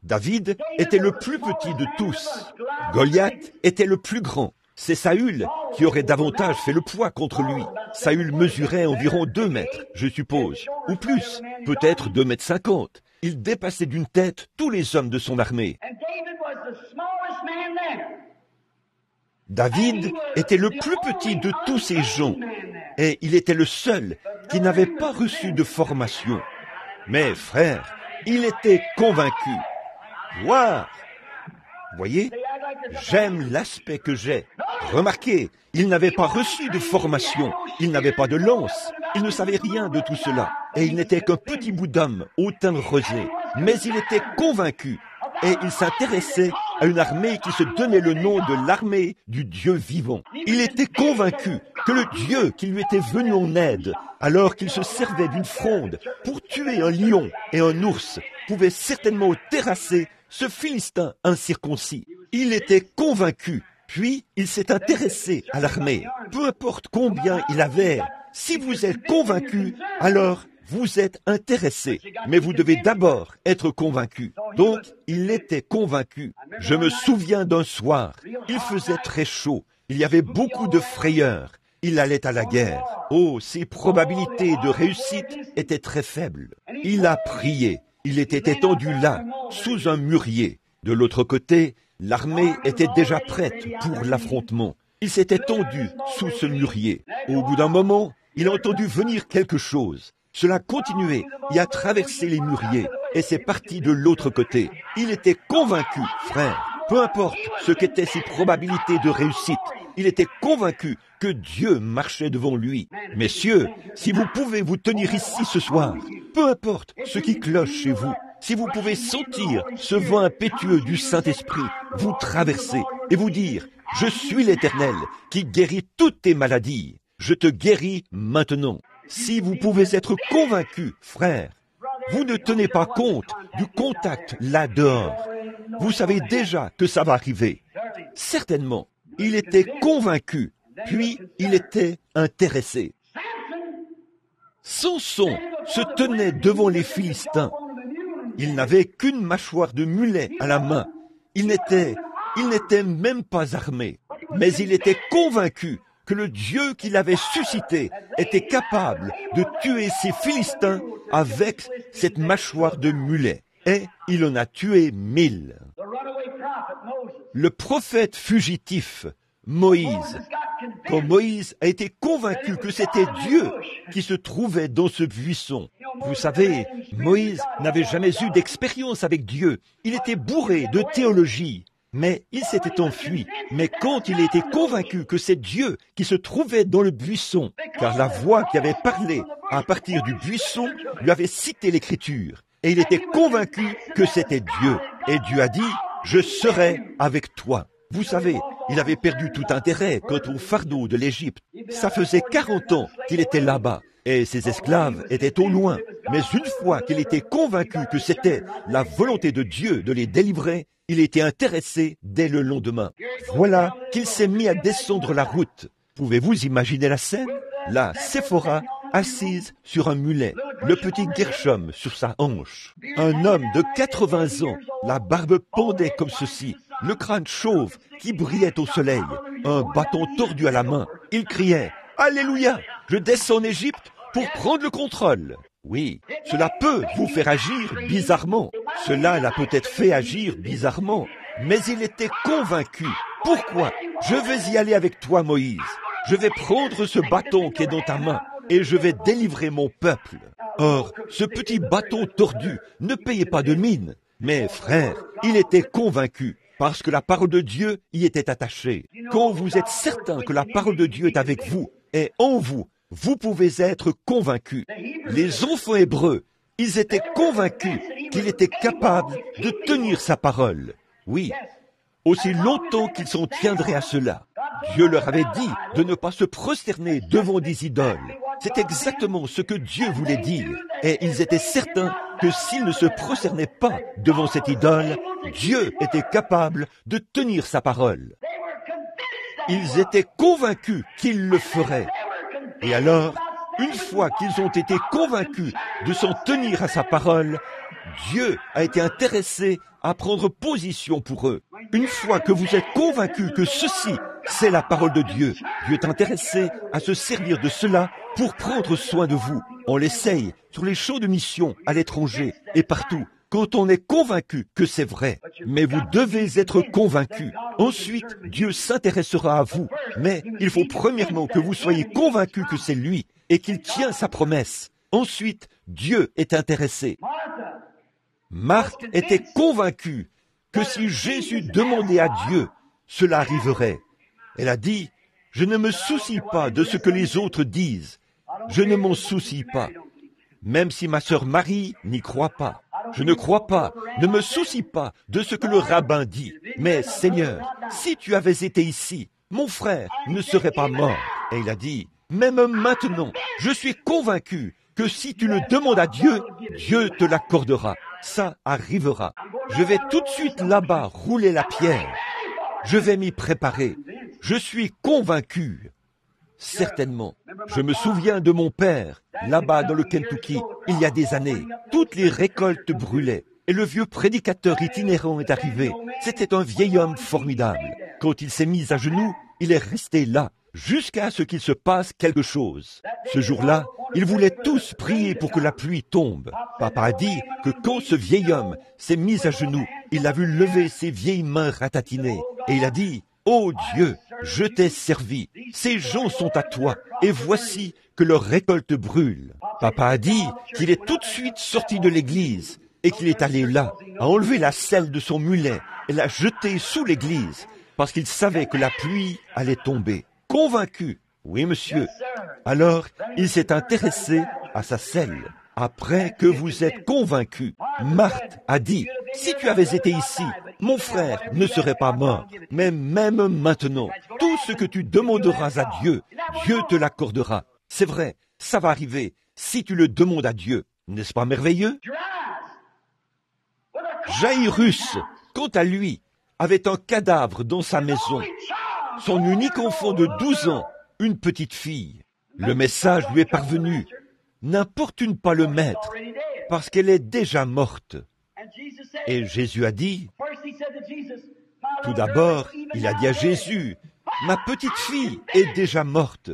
David était le plus petit de tous. Goliath était le plus grand. C'est Saül qui aurait davantage fait le poids contre lui. Saül mesurait environ 2 mètres, je suppose, ou plus, peut-être 2,50 mètres. Il dépassait d'une tête tous les hommes de son armée. David était le plus petit de tous ces gens, et il était le seul qui n'avait pas reçu de formation. Mais frère, il était convaincu. Voir. Voyez, j'aime l'aspect que j'ai. Remarquez, il n'avait pas reçu de formation, il n'avait pas de lance, il ne savait rien de tout cela, et il n'était qu'un petit bout d'homme au teint rosé. Mais il était convaincu, et il s'intéressait à une armée qui se donnait le nom de l'armée du Dieu vivant. Il était convaincu que le Dieu qui lui était venu en aide, alors qu'il se servait d'une fronde pour tuer un lion et un ours, pouvait certainement terrasser ce Philistin incirconcis. Il était convaincu, puis il s'est intéressé à l'armée. Peu importe combien il avait, si vous êtes convaincu, alors vous êtes intéressé. Mais vous devez d'abord être convaincu. Donc, il était convaincu. Je me souviens d'un soir, il faisait très chaud, il y avait beaucoup de frayeur. Il allait à la guerre. Oh, ses probabilités de réussite étaient très faibles. Il a prié. Il était étendu là, sous un mûrier. De l'autre côté, l'armée était déjà prête pour l'affrontement. Il s'est étendu sous ce mûrier. Au bout d'un moment, il a entendu venir quelque chose. Cela continuait et a traversé les mûriers, et c'est parti de l'autre côté. Il était convaincu, frère, peu importe ce qu'étaient ses probabilités de réussite, Il était convaincu que Dieu marchait devant lui. Messieurs, si vous pouvez vous tenir ici ce soir, peu importe ce qui cloche chez vous, si vous pouvez sentir ce vent impétueux du Saint-Esprit vous traverser et vous dire « Je suis l'Éternel qui guérit toutes tes maladies. Je te guéris maintenant. » Si vous pouvez être convaincu, frère, vous ne tenez pas compte du contact là dehors. Vous savez déjà que ça va arriver. Certainement, il était convaincu, puis il était intéressé. Samson se tenait devant les Philistins. Il n'avait qu'une mâchoire de mulet à la main. Il n'était même pas armé. Mais il était convaincu que le Dieu qui l'avait suscité était capable de tuer ces Philistins avec cette mâchoire de mulet. Et il en a tué 1000. Le prophète fugitif, Moïse, quand Moïse a été convaincu que c'était Dieu qui se trouvait dans ce buisson. Vous savez, Moïse n'avait jamais eu d'expérience avec Dieu. Il était bourré de théologie. Mais il s'était enfui. Mais quand il était convaincu que c'est Dieu qui se trouvait dans le buisson, car la voix qui avait parlé à partir du buisson lui avait cité l'Écriture, et il était convaincu que c'était Dieu. Et Dieu a dit, « Je serai avec toi ». Vous savez, il avait perdu tout intérêt quant au fardeau de l'Égypte. Ça faisait 40 ans qu'il était là-bas, et ses esclaves étaient au loin. Mais une fois qu'il était convaincu que c'était la volonté de Dieu de les délivrer, il était intéressé dès le lendemain. Voilà qu'il s'est mis à descendre la route. Pouvez-vous imaginer la scène? Là, Séphora, assise sur un mulet, le petit Gershom sur sa hanche. Un homme de 80 ans, la barbe pendait comme ceci, le crâne chauve qui brillait au soleil, un bâton tordu à la main. Il criait « Alléluia, je descends en Égypte pour prendre le contrôle ». Oui, cela peut vous faire agir bizarrement. Cela l'a peut-être fait agir bizarrement, mais il était convaincu. Pourquoi? Je vais y aller avec toi, Moïse. Je vais prendre ce bâton qui est dans ta main et je vais délivrer mon peuple. Or, ce petit bâton tordu ne payait pas de mine. Mais frère, il était convaincu parce que la parole de Dieu y était attachée. Quand vous êtes certain que la parole de Dieu est avec vous et en vous, vous pouvez être convaincus. Les enfants hébreux, ils étaient convaincus qu'il était capable de tenir sa parole. Oui, aussi longtemps qu'ils s'en tiendraient à cela. Dieu leur avait dit de ne pas se prosterner devant des idoles. C'est exactement ce que Dieu voulait dire. Et ils étaient certains que s'ils ne se prosternaient pas devant cette idole, Dieu était capable de tenir sa parole. Ils étaient convaincus qu'il le ferait. Et alors, une fois qu'ils ont été convaincus de s'en tenir à sa parole, Dieu a été intéressé à prendre position pour eux. Une fois que vous êtes convaincus que ceci, c'est la parole de Dieu, Dieu est intéressé à se servir de cela pour prendre soin de vous. On l'essaye sur les champs de mission, à l'étranger et partout, quand on est convaincu que c'est vrai. Mais vous devez être convaincus. Ensuite, Dieu s'intéressera à vous. Mais il faut premièrement que vous soyez convaincus que c'est lui et qu'il tient sa promesse. Ensuite, Dieu est intéressé. Marthe était convaincue que si Jésus demandait à Dieu, cela arriverait. Elle a dit, « Je ne me soucie pas de ce que les autres disent. Je ne m'en soucie pas. Même si ma sœur Marie n'y croit pas. Je ne crois pas, ne me soucie pas de ce que le rabbin dit. Mais Seigneur, si tu avais été ici, mon frère ne serait pas mort. » Et il a dit, « Même maintenant, je suis convaincu que si tu le demandes à Dieu, Dieu te l'accordera. Ça arrivera. Je vais tout de suite là-bas rouler la pierre. Je vais m'y préparer. Je suis convaincu. » Certainement. Je me souviens de mon père, là-bas dans le Kentucky, il y a des années. Toutes les récoltes brûlaient. Et le vieux prédicateur itinérant est arrivé. C'était un vieil homme formidable. Quand il s'est mis à genoux, il est resté là, jusqu'à ce qu'il se passe quelque chose. Ce jour-là, ils voulaient tous prier pour que la pluie tombe. Papa a dit que quand ce vieil homme s'est mis à genoux, il a vu lever ses vieilles mains ratatinées. Et il a dit, « Oh Dieu, je t'ai servi. Ces gens sont à toi. Et voici que leur récolte brûle. » Papa a dit qu'il est tout de suite sorti de l'église et qu'il est allé là, a enlevé la selle de son mulet et l'a jetée sous l'église. parce qu'il savait que la pluie allait tomber. Convaincu. Oui, monsieur. Alors, il s'est intéressé à sa selle. Après que vous êtes convaincu, Marthe a dit, « Si tu avais été ici, mon frère ne serait pas mort. Mais même maintenant, tout ce que tu demanderas à Dieu, Dieu te l'accordera. » C'est vrai, ça va arriver si tu le demandes à Dieu. N'est-ce pas merveilleux? Jaïrus, quant à lui, avait un cadavre dans sa maison. Son unique enfant de 12 ans, une petite fille. Le message lui est parvenu. N'importune pas le maître, parce qu'elle est déjà morte. Et Jésus a dit, tout d'abord, il a dit à Jésus, ma petite fille est déjà morte,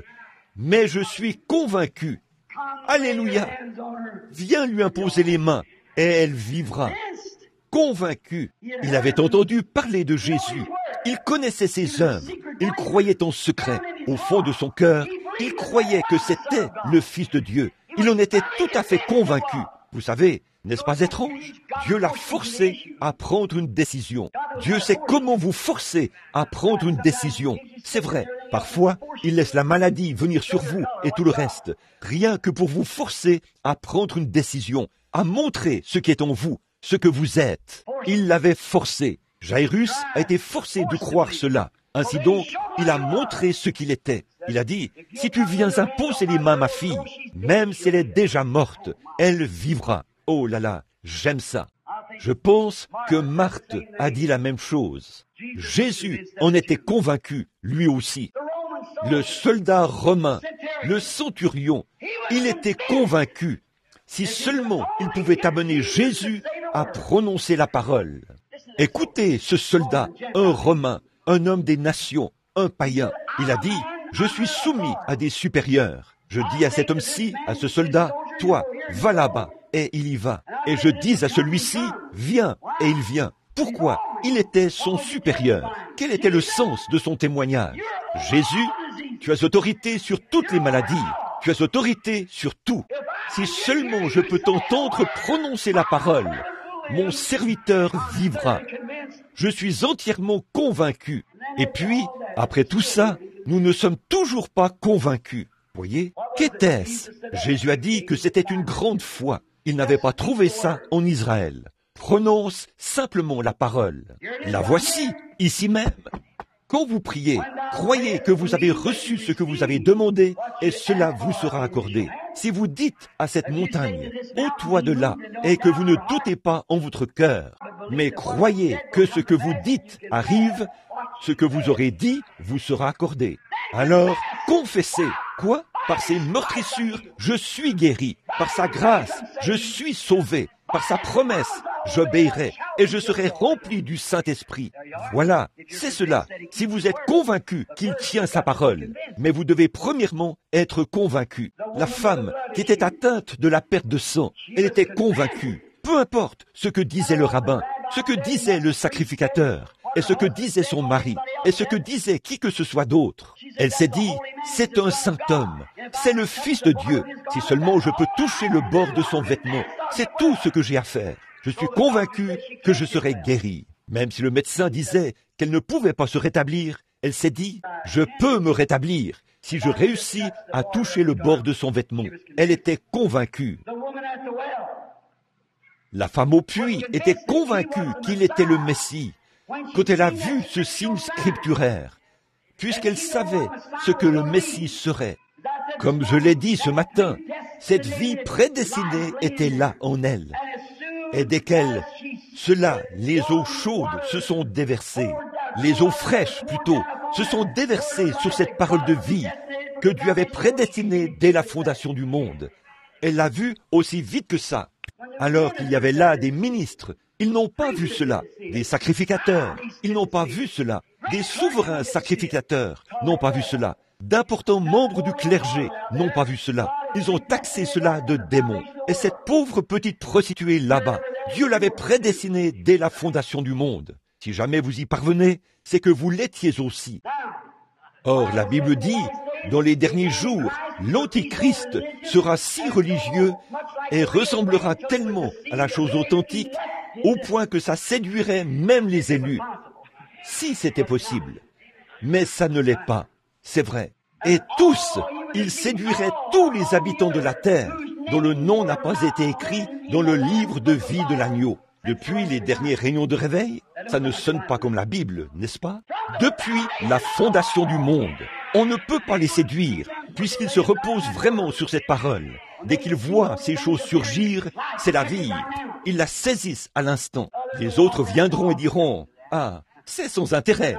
mais je suis convaincu. Alléluia! Viens lui imposer les mains, et elle vivra. Convaincu, il avait entendu parler de Jésus. Il connaissait ses œuvres. Il croyait en secret. Au fond de son cœur, il croyait que c'était le Fils de Dieu. Il en était tout à fait convaincu. Vous savez, n'est-ce pas étrange? Dieu l'a forcé à prendre une décision. Dieu sait comment vous forcer à prendre une décision. C'est vrai, parfois, il laisse la maladie venir sur vous et tout le reste, rien que pour vous forcer à prendre une décision, à montrer ce qui est en vous, ce que vous êtes. Il l'avait forcé. Jaïrus a été forcé de croire cela. Ainsi donc, il a montré ce qu'il était. Il a dit, « Si tu viens imposer les mains à ma fille, même si elle est déjà morte, elle vivra. » Oh là là, j'aime ça. Je pense que Marthe a dit la même chose. Jésus en était convaincu, lui aussi. Le soldat romain, le centurion, il était convaincu. Si seulement il pouvait amener Jésus à prononcer la parole. Écoutez ce soldat, un Romain, un homme des nations, un païen. Il a dit, je suis soumis à des supérieurs. Je dis à cet homme-ci, à ce soldat, toi, va là-bas, et il y va. Et je dis à celui-ci, viens, et il vient. Pourquoi? Il était son supérieur. Quel était le sens de son témoignage? Jésus, tu as autorité sur toutes les maladies. Tu as autorité sur tout. Si seulement je peux t'entendre prononcer la parole, mon serviteur vivra. Je suis entièrement convaincu. Et puis, après tout ça, nous ne sommes toujours pas convaincus. Voyez, qu'était-ce? Jésus a dit que c'était une grande foi. Il n'avait pas trouvé ça en Israël. Prononce simplement la parole. La voici, ici même. Quand vous priez, croyez que vous avez reçu ce que vous avez demandé et cela vous sera accordé. Si vous dites à cette montagne, ôte-toi de là, et que vous ne doutez pas en votre cœur, mais croyez que ce que vous dites arrive, ce que vous aurez dit vous sera accordé. Alors, confessez. Quoi? Par ses meurtrissures, je suis guéri. Par sa grâce, je suis sauvé. Par sa promesse, j'obéirai et je serai rempli du Saint-Esprit. Voilà, c'est cela. Si vous êtes convaincu qu'il tient sa parole, mais vous devez premièrement être convaincu. La femme qui était atteinte de la perte de sang, elle était convaincue. Peu importe ce que disait le rabbin, ce que disait le sacrificateur, et ce que disait son mari, et ce que disait qui que ce soit d'autre. Elle s'est dit, c'est un saint homme, c'est le Fils de Dieu. Si seulement je peux toucher le bord de son vêtement, c'est tout ce que j'ai à faire. Je suis convaincu que je serai guéri. Même si le médecin disait qu'elle ne pouvait pas se rétablir, elle s'est dit, je peux me rétablir si je réussis à toucher le bord de son vêtement. Elle était convaincue. La femme au puits était convaincue qu'il était le Messie. Quand elle a vu ce signe scripturaire, puisqu'elle savait ce que le Messie serait. Comme je l'ai dit ce matin, cette vie prédestinée était là en elle. Et dès qu'elle, les eaux chaudes se sont déversées, les eaux fraîches plutôt, se sont déversées sur cette parole de vie que Dieu avait prédestinée dès la fondation du monde. Elle l'a vue aussi vite que ça. Alors qu'il y avait là des ministres, ils n'ont pas vu cela. Des sacrificateurs, ils n'ont pas vu cela. Des souverains sacrificateurs n'ont pas vu cela. D'importants membres du clergé n'ont pas vu cela. Ils ont taxé cela de démons. Et cette pauvre petite prostituée là-bas, Dieu l'avait prédestinée dès la fondation du monde. Si jamais vous y parvenez, c'est que vous l'étiez aussi. Or, la Bible dit, dans les derniers jours, l'Antichrist sera si religieux et ressemblera tellement à la chose authentique au point que ça séduirait même les élus. si c'était possible. Mais ça ne l'est pas, c'est vrai. Et tous, il séduirait tous les habitants de la terre, dont le nom n'a pas été écrit dans le livre de vie de l'agneau. Depuis les dernières réunions de réveil, ça ne sonne pas comme la Bible, n'est-ce pas? Depuis la fondation du monde, on ne peut pas les séduire, puisqu'ils se reposent vraiment sur cette parole. Dès qu'ils voient ces choses surgir, c'est la vie. Ils la saisissent à l'instant. Les autres viendront et diront, « Ah, c'est sans intérêt.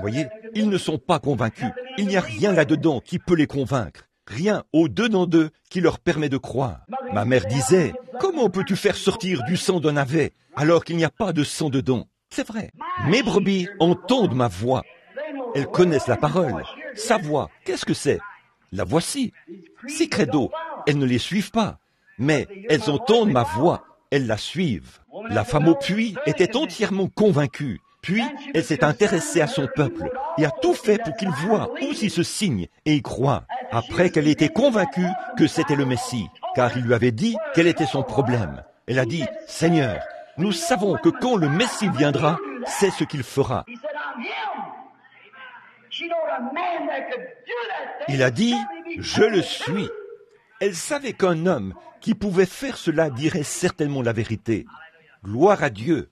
Voyez, ils ne sont pas convaincus. Il n'y a rien là-dedans qui peut les convaincre. Rien au-dedans d'eux qui leur permet de croire. Ma mère disait, « Comment peux-tu faire sortir du sang d'un navet alors qu'il n'y a pas de sang dedans ?» C'est vrai. Mes brebis entendent ma voix. Elles connaissent la parole. Sa voix, qu'est-ce que c'est? La voici. Ces credos, elles ne les suivent pas. Mais elles entendent ma voix. Elles la suivent. La femme au puits était entièrement convaincue. Puis, elle s'est intéressée à son peuple et a tout fait pour qu'il voie aussi ce signe et y croit. Après qu'elle ait été convaincue que c'était le Messie, car il lui avait dit quel était son problème. Elle a dit, « Seigneur, nous savons que quand le Messie viendra, c'est ce qu'il fera. » Il a dit, « Je le suis. » Elle savait qu'un homme qui pouvait faire cela dirait certainement la vérité. Gloire à Dieu.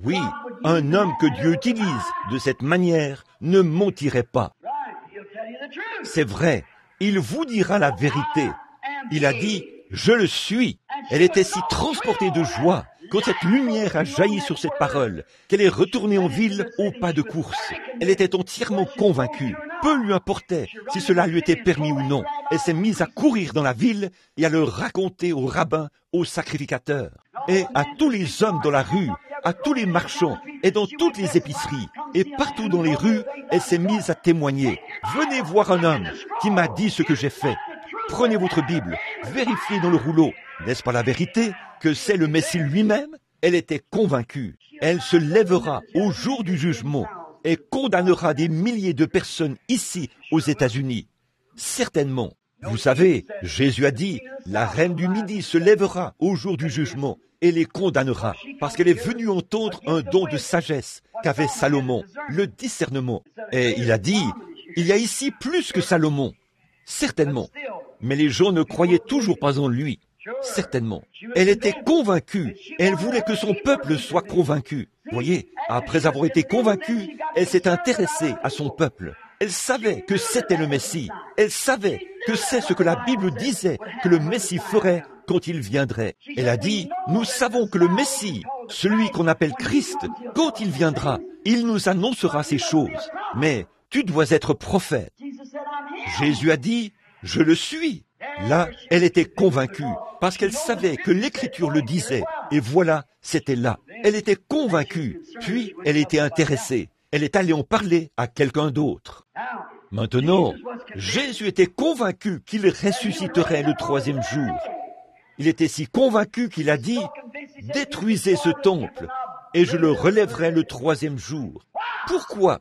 Oui, un homme que Dieu utilise de cette manière ne mentirait pas. C'est vrai, il vous dira la vérité. Il a dit, « Je le suis. » Elle était si transportée de joie quand cette lumière a jailli sur cette parole, qu'elle est retournée en ville au pas de course. Elle était entièrement convaincue. Peu lui importait si cela lui était permis ou non. Elle s'est mise à courir dans la ville et à le raconter aux rabbins, aux sacrificateurs, et à tous les hommes dans la rue, à tous les marchands et dans toutes les épiceries. Et partout dans les rues, elle s'est mise à témoigner. « Venez voir un homme qui m'a dit ce que j'ai fait. Prenez votre Bible, vérifiez dans le rouleau. N'est-ce pas la vérité que c'est le Messie lui-même ?» Elle était convaincue. Elle se lèvera au jour du jugement et condamnera des milliers de personnes ici aux États-Unis. Certainement. Vous savez, Jésus a dit, la reine du Midi se lèvera au jour du jugement et les condamnera, parce qu'elle est venue entendre un don de sagesse qu'avait Salomon, le discernement. Et il a dit, il y a ici plus que Salomon. Certainement. Mais les gens ne croyaient toujours pas en lui. Certainement. Elle était convaincue. Elle voulait que son peuple soit convaincu. Voyez, après avoir été convaincue, elle s'est intéressée à son peuple. Elle savait que c'était le Messie. Elle savait que c'est ce que la Bible disait que le Messie ferait quand il viendrait. Elle a dit, nous savons que le Messie, celui qu'on appelle Christ, quand il viendra, il nous annoncera ces choses. Mais tu dois être prophète. Jésus a dit, je le suis. Là, elle était convaincue, parce qu'elle savait que l'Écriture le disait. Et voilà, c'était là. Elle était convaincue, puis elle était intéressée. Elle est allée en parler à quelqu'un d'autre. Maintenant, Jésus était convaincu qu'il ressusciterait le 3e jour. Il était si convaincu qu'il a dit, « Détruisez ce temple, et je le relèverai le 3e jour. » Pourquoi?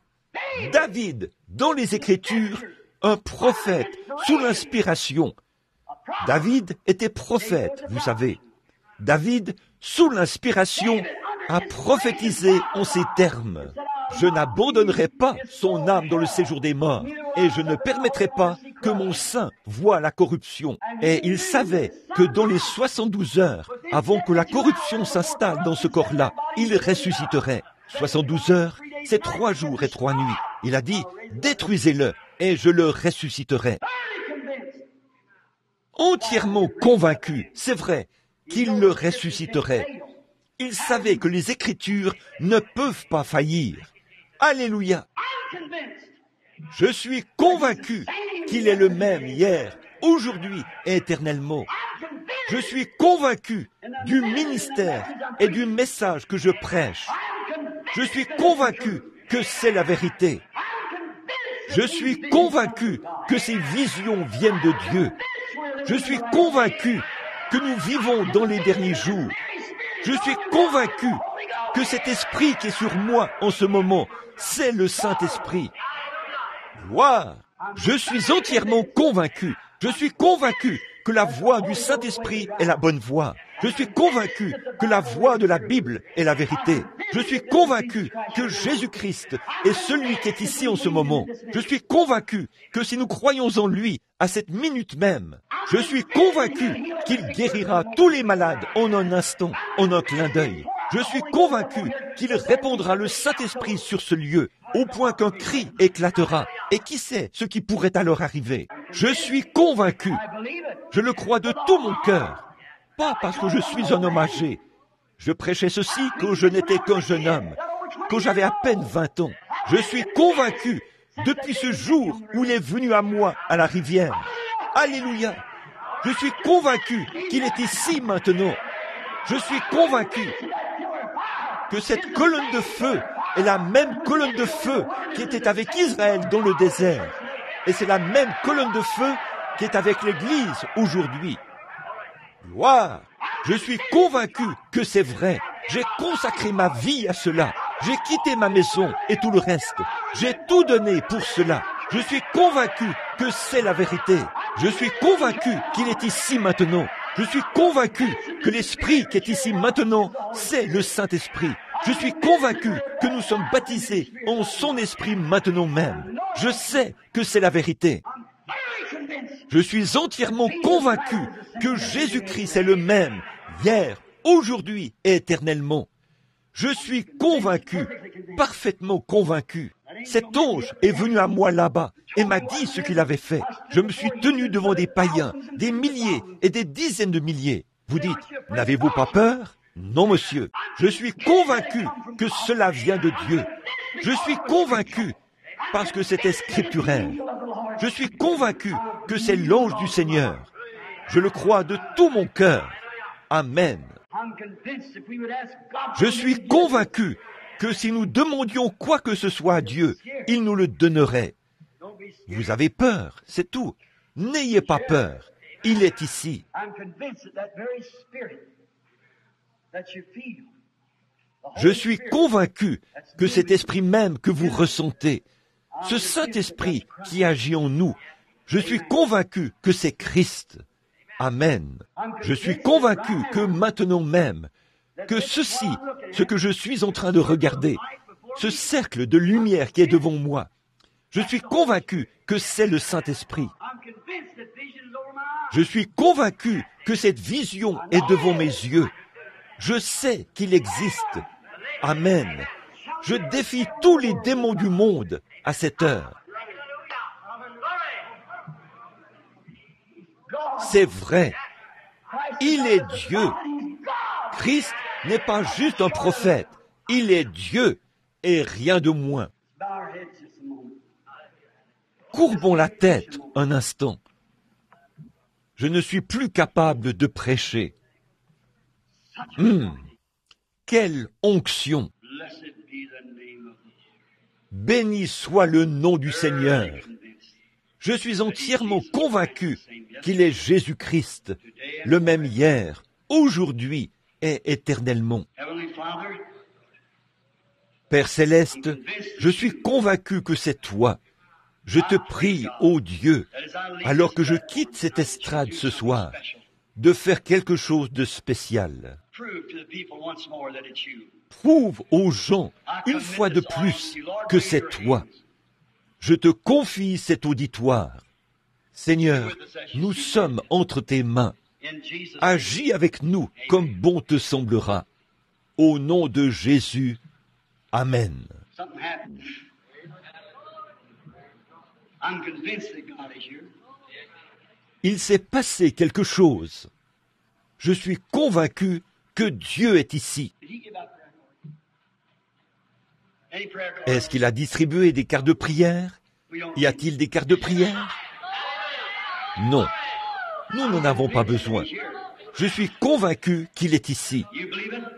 David, dans les Écritures, un prophète sous l'inspiration. David était prophète, vous savez. David, sous l'inspiration, a prophétisé en ces termes. Je n'abandonnerai pas son âme dans le séjour des morts, et je ne permettrai pas que mon sein voie la corruption. Et il savait que dans les 72 heures, avant que la corruption s'installe dans ce corps-là, il ressusciterait. 72 heures, c'est 3 jours et 3 nuits. Il a dit, détruisez-le, et je le ressusciterai. Entièrement convaincu, c'est vrai, qu'il le ressusciterait. Il savait que les Écritures ne peuvent pas faillir. Alléluia! Je suis convaincu qu'il est le même hier, aujourd'hui et éternellement. Je suis convaincu du ministère et du message que je prêche. Je suis convaincu que c'est la vérité. Je suis convaincu que ces visions viennent de Dieu. Je suis convaincu que nous vivons dans les derniers jours. Je suis convaincu que cet esprit qui est sur moi en ce moment, c'est le Saint-Esprit. Gloire! Je suis entièrement convaincu. Je suis convaincu que la voix du Saint-Esprit est la bonne voix. Je suis convaincu que la voix de la Bible est la vérité. Je suis convaincu que Jésus-Christ est celui qui est ici en ce moment. Je suis convaincu que si nous croyons en lui, à cette minute même, je suis convaincu qu'il guérira tous les malades en un instant, en un clin d'œil. Je suis convaincu qu'il répandra le Saint-Esprit sur ce lieu, au point qu'un cri éclatera. Et qui sait ce qui pourrait alors arriver? Je suis convaincu. Je le crois de tout mon cœur. Pas parce que je suis un homme âgé. Je prêchais ceci quand je n'étais qu'un jeune homme, quand j'avais à peine 20 ans. Je suis convaincu depuis ce jour où il est venu à moi à la rivière. Alléluia! Je suis convaincu qu'il est ici maintenant. Je suis convaincu que cette colonne de feu est la même colonne de feu qui était avec Israël dans le désert. Et c'est la même colonne de feu qui est avec l'Église aujourd'hui. Gloire! Je suis convaincu que c'est vrai. J'ai consacré ma vie à cela. J'ai quitté ma maison et tout le reste. J'ai tout donné pour cela. Je suis convaincu que c'est la vérité. Je suis convaincu qu'il est ici maintenant. Je suis convaincu que l'Esprit qui est ici maintenant, c'est le Saint-Esprit. Je suis convaincu que nous sommes baptisés en son Esprit maintenant même. Je sais que c'est la vérité. Je suis entièrement convaincu que Jésus-Christ est le même, hier, aujourd'hui et éternellement. Je suis convaincu, parfaitement convaincu. Cet ange est venu à moi là-bas et m'a dit ce qu'il avait fait. Je me suis tenu devant des païens, des milliers et des dizaines de milliers. Vous dites, n'avez-vous pas peur? Non, monsieur. Je suis convaincu que cela vient de Dieu. Je suis convaincu parce que c'était scripturaire. Je suis convaincu que c'est l'ange du Seigneur. Je le crois de tout mon cœur. Amen. Je suis convaincu que si nous demandions quoi que ce soit à Dieu, il nous le donnerait. Vous avez peur, c'est tout. N'ayez pas peur. Il est ici. Je suis convaincu que cet esprit même que vous ressentez, ce Saint-Esprit qui agit en nous, je suis convaincu que c'est Christ. Amen. Je suis convaincu que maintenant même, que ceci, ce que je suis en train de regarder, ce cercle de lumière qui est devant moi, je suis convaincu que c'est le Saint-Esprit. Je suis convaincu que cette vision est devant mes yeux. Je sais qu'il existe. Amen. Je défie tous les démons du monde à cette heure. C'est vrai. Il est Dieu. Christ n'est pas juste un prophète. Il est Dieu et rien de moins. Courbons la tête un instant. Je ne suis plus capable de prêcher. Quelle onction! Béni soit le nom du Seigneur. Je suis entièrement convaincu qu'il est Jésus-Christ, le même hier, aujourd'hui et éternellement. Père Céleste, je suis convaincu que c'est toi. Je te prie, ô Dieu, alors que je quitte cette estrade ce soir, de faire quelque chose de spécial. Prouve aux gens, une fois de plus, que c'est toi. Je te confie cet auditoire. Seigneur, nous sommes entre tes mains. Agis avec nous comme bon te semblera. Au nom de Jésus, Amen. Il s'est passé quelque chose. Je suis convaincu que Dieu est ici. Est-ce qu'il a distribué des cartes de prière? Y a-t-il des cartes de prière? Non. Nous n'en avons pas besoin. Je suis convaincu qu'il est ici.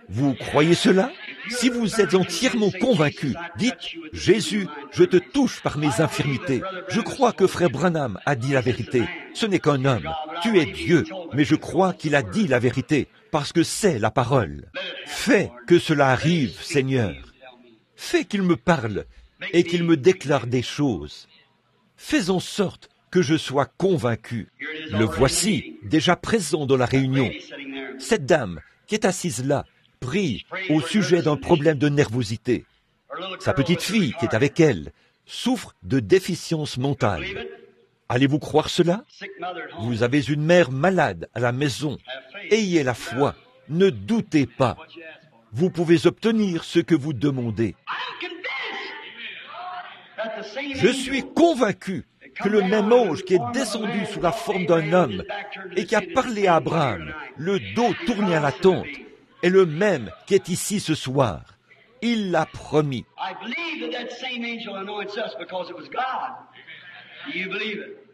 Vous croyez cela? Si vous êtes entièrement convaincu, dites, Jésus, je te touche par mes infirmités. Je crois que frère Branham a dit la vérité. Ce n'est qu'un homme. Tu es Dieu, mais je crois qu'il a dit la vérité, parce que c'est la parole. Fais que cela arrive, Seigneur. Fais qu'il me parle et qu'il me déclare des choses. Fais en sorte que je sois convaincu. Le voici, déjà présent dans la réunion. Cette dame qui est assise là, prie au sujet d'un problème de nervosité. Sa petite fille qui est avec elle souffre de déficience mentale. Allez-vous croire cela? Vous avez une mère malade à la maison. Ayez la foi. Ne doutez pas. Vous pouvez obtenir ce que vous demandez. Je suis convaincu que le même ange qui est descendu sous la forme d'un homme et qui a parlé à Abraham, le dos tourné à la tente, est le même qui est ici ce soir. Il l'a promis.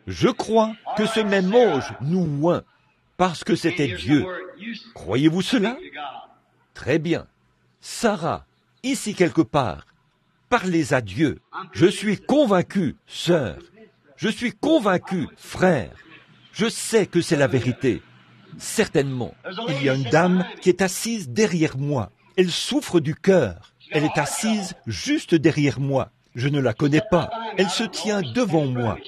Je crois que ce même ange nous oint parce que c'était Dieu. Croyez-vous cela? Très bien. Sarah, ici quelque part, parlez à Dieu. Je suis convaincu, sœur. Je suis convaincu, frère. Je sais que c'est la vérité. Certainement. Il y a une dame qui est assise derrière moi. Elle souffre du cœur. Elle est assise juste derrière moi. Je ne la connais pas. Elle se tient devant moi.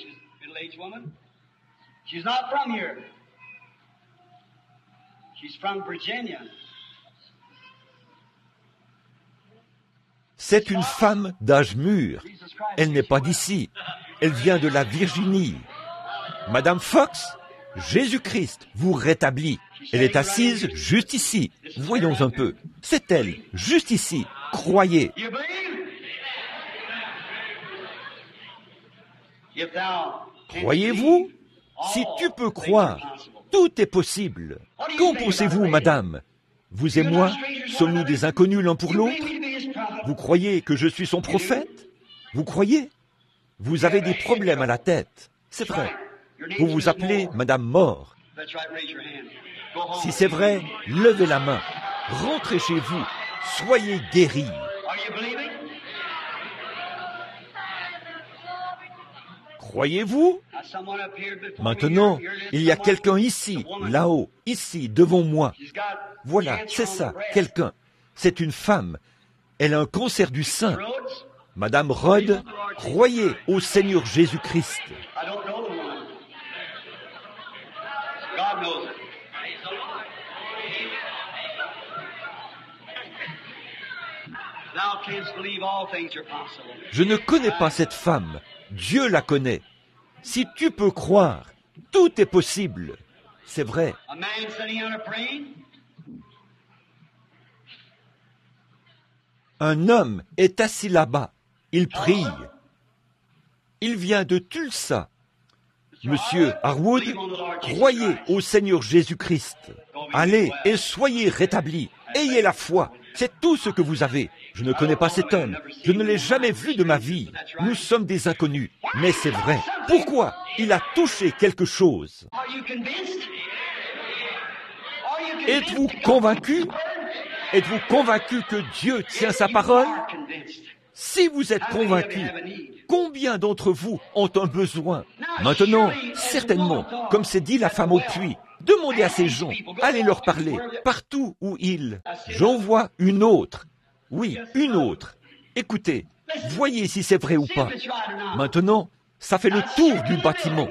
C'est une femme d'âge mûr. Elle n'est pas d'ici. Elle vient de la Virginie. Madame Fox, Jésus-Christ vous rétablit. Elle est assise juste ici. Voyons un peu. C'est elle, juste ici. Croyez. Croyez-vous? Si tu peux croire, tout est possible. Qu'en pensez-vous, madame? Vous et moi, sommes-nous des inconnus l'un pour l'autre? Vous croyez que je suis son prophète? Vous croyez? Vous avez des problèmes à la tête. C'est vrai. Vous vous appelez Madame Mort. Si c'est vrai, levez la main. Rentrez chez vous. Soyez guéris. Croyez-vous? Maintenant, il y a quelqu'un ici, là-haut, ici, devant moi. Voilà, c'est ça, quelqu'un. C'est une femme. Elle a un cancer du sein. Madame Rhodes, croyez au Seigneur Jésus-Christ. Je ne connais pas cette femme. Dieu la connaît. Si tu peux croire, tout est possible. C'est vrai. Un homme est assis là-bas. Il prie. Il vient de Tulsa. Monsieur Harwood, croyez au Seigneur Jésus-Christ. Allez et soyez rétablis. Ayez la foi. C'est tout ce que vous avez. Je ne connais pas cet homme. Je ne l'ai jamais vu de ma vie. Nous sommes des inconnus. Mais c'est vrai. Pourquoi? Il a touché quelque chose. Êtes-vous convaincu? Êtes-vous convaincu que Dieu tient sa parole? Si vous êtes convaincu, combien d'entre vous ont un besoin? Maintenant, certainement, comme c'est dit la femme au puits, demandez à ces gens, allez leur parler, partout où ils. J'en vois une autre. Oui, une autre. Écoutez, voyez si c'est vrai ou pas. Maintenant, ça fait le tour du bâtiment.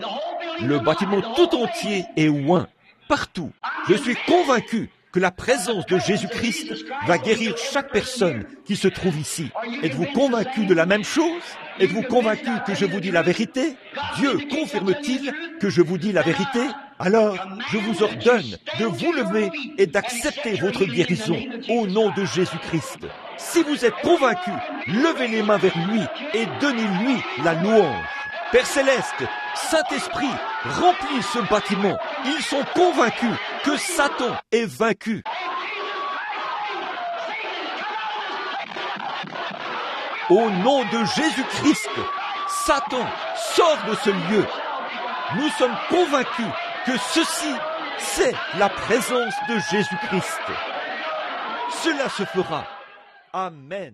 Le bâtiment tout entier est oint, partout. Je suis convaincu que la présence de Jésus-Christ va guérir chaque personne qui se trouve ici. Êtes-vous convaincu de la même chose? Êtes-vous convaincu que je vous dis la vérité? Dieu confirme-t-il que je vous dis la vérité? Alors, je vous ordonne de vous lever et d'accepter votre guérison au nom de Jésus-Christ. Si vous êtes convaincu, levez les mains vers lui et donnez-lui la louange. Père Céleste, Saint-Esprit, remplis ce bâtiment. Ils sont convaincus que Satan est vaincu. Au nom de Jésus-Christ, Satan, sort de ce lieu. Nous sommes convaincus que ceci, c'est la présence de Jésus-Christ. Cela se fera. Amen.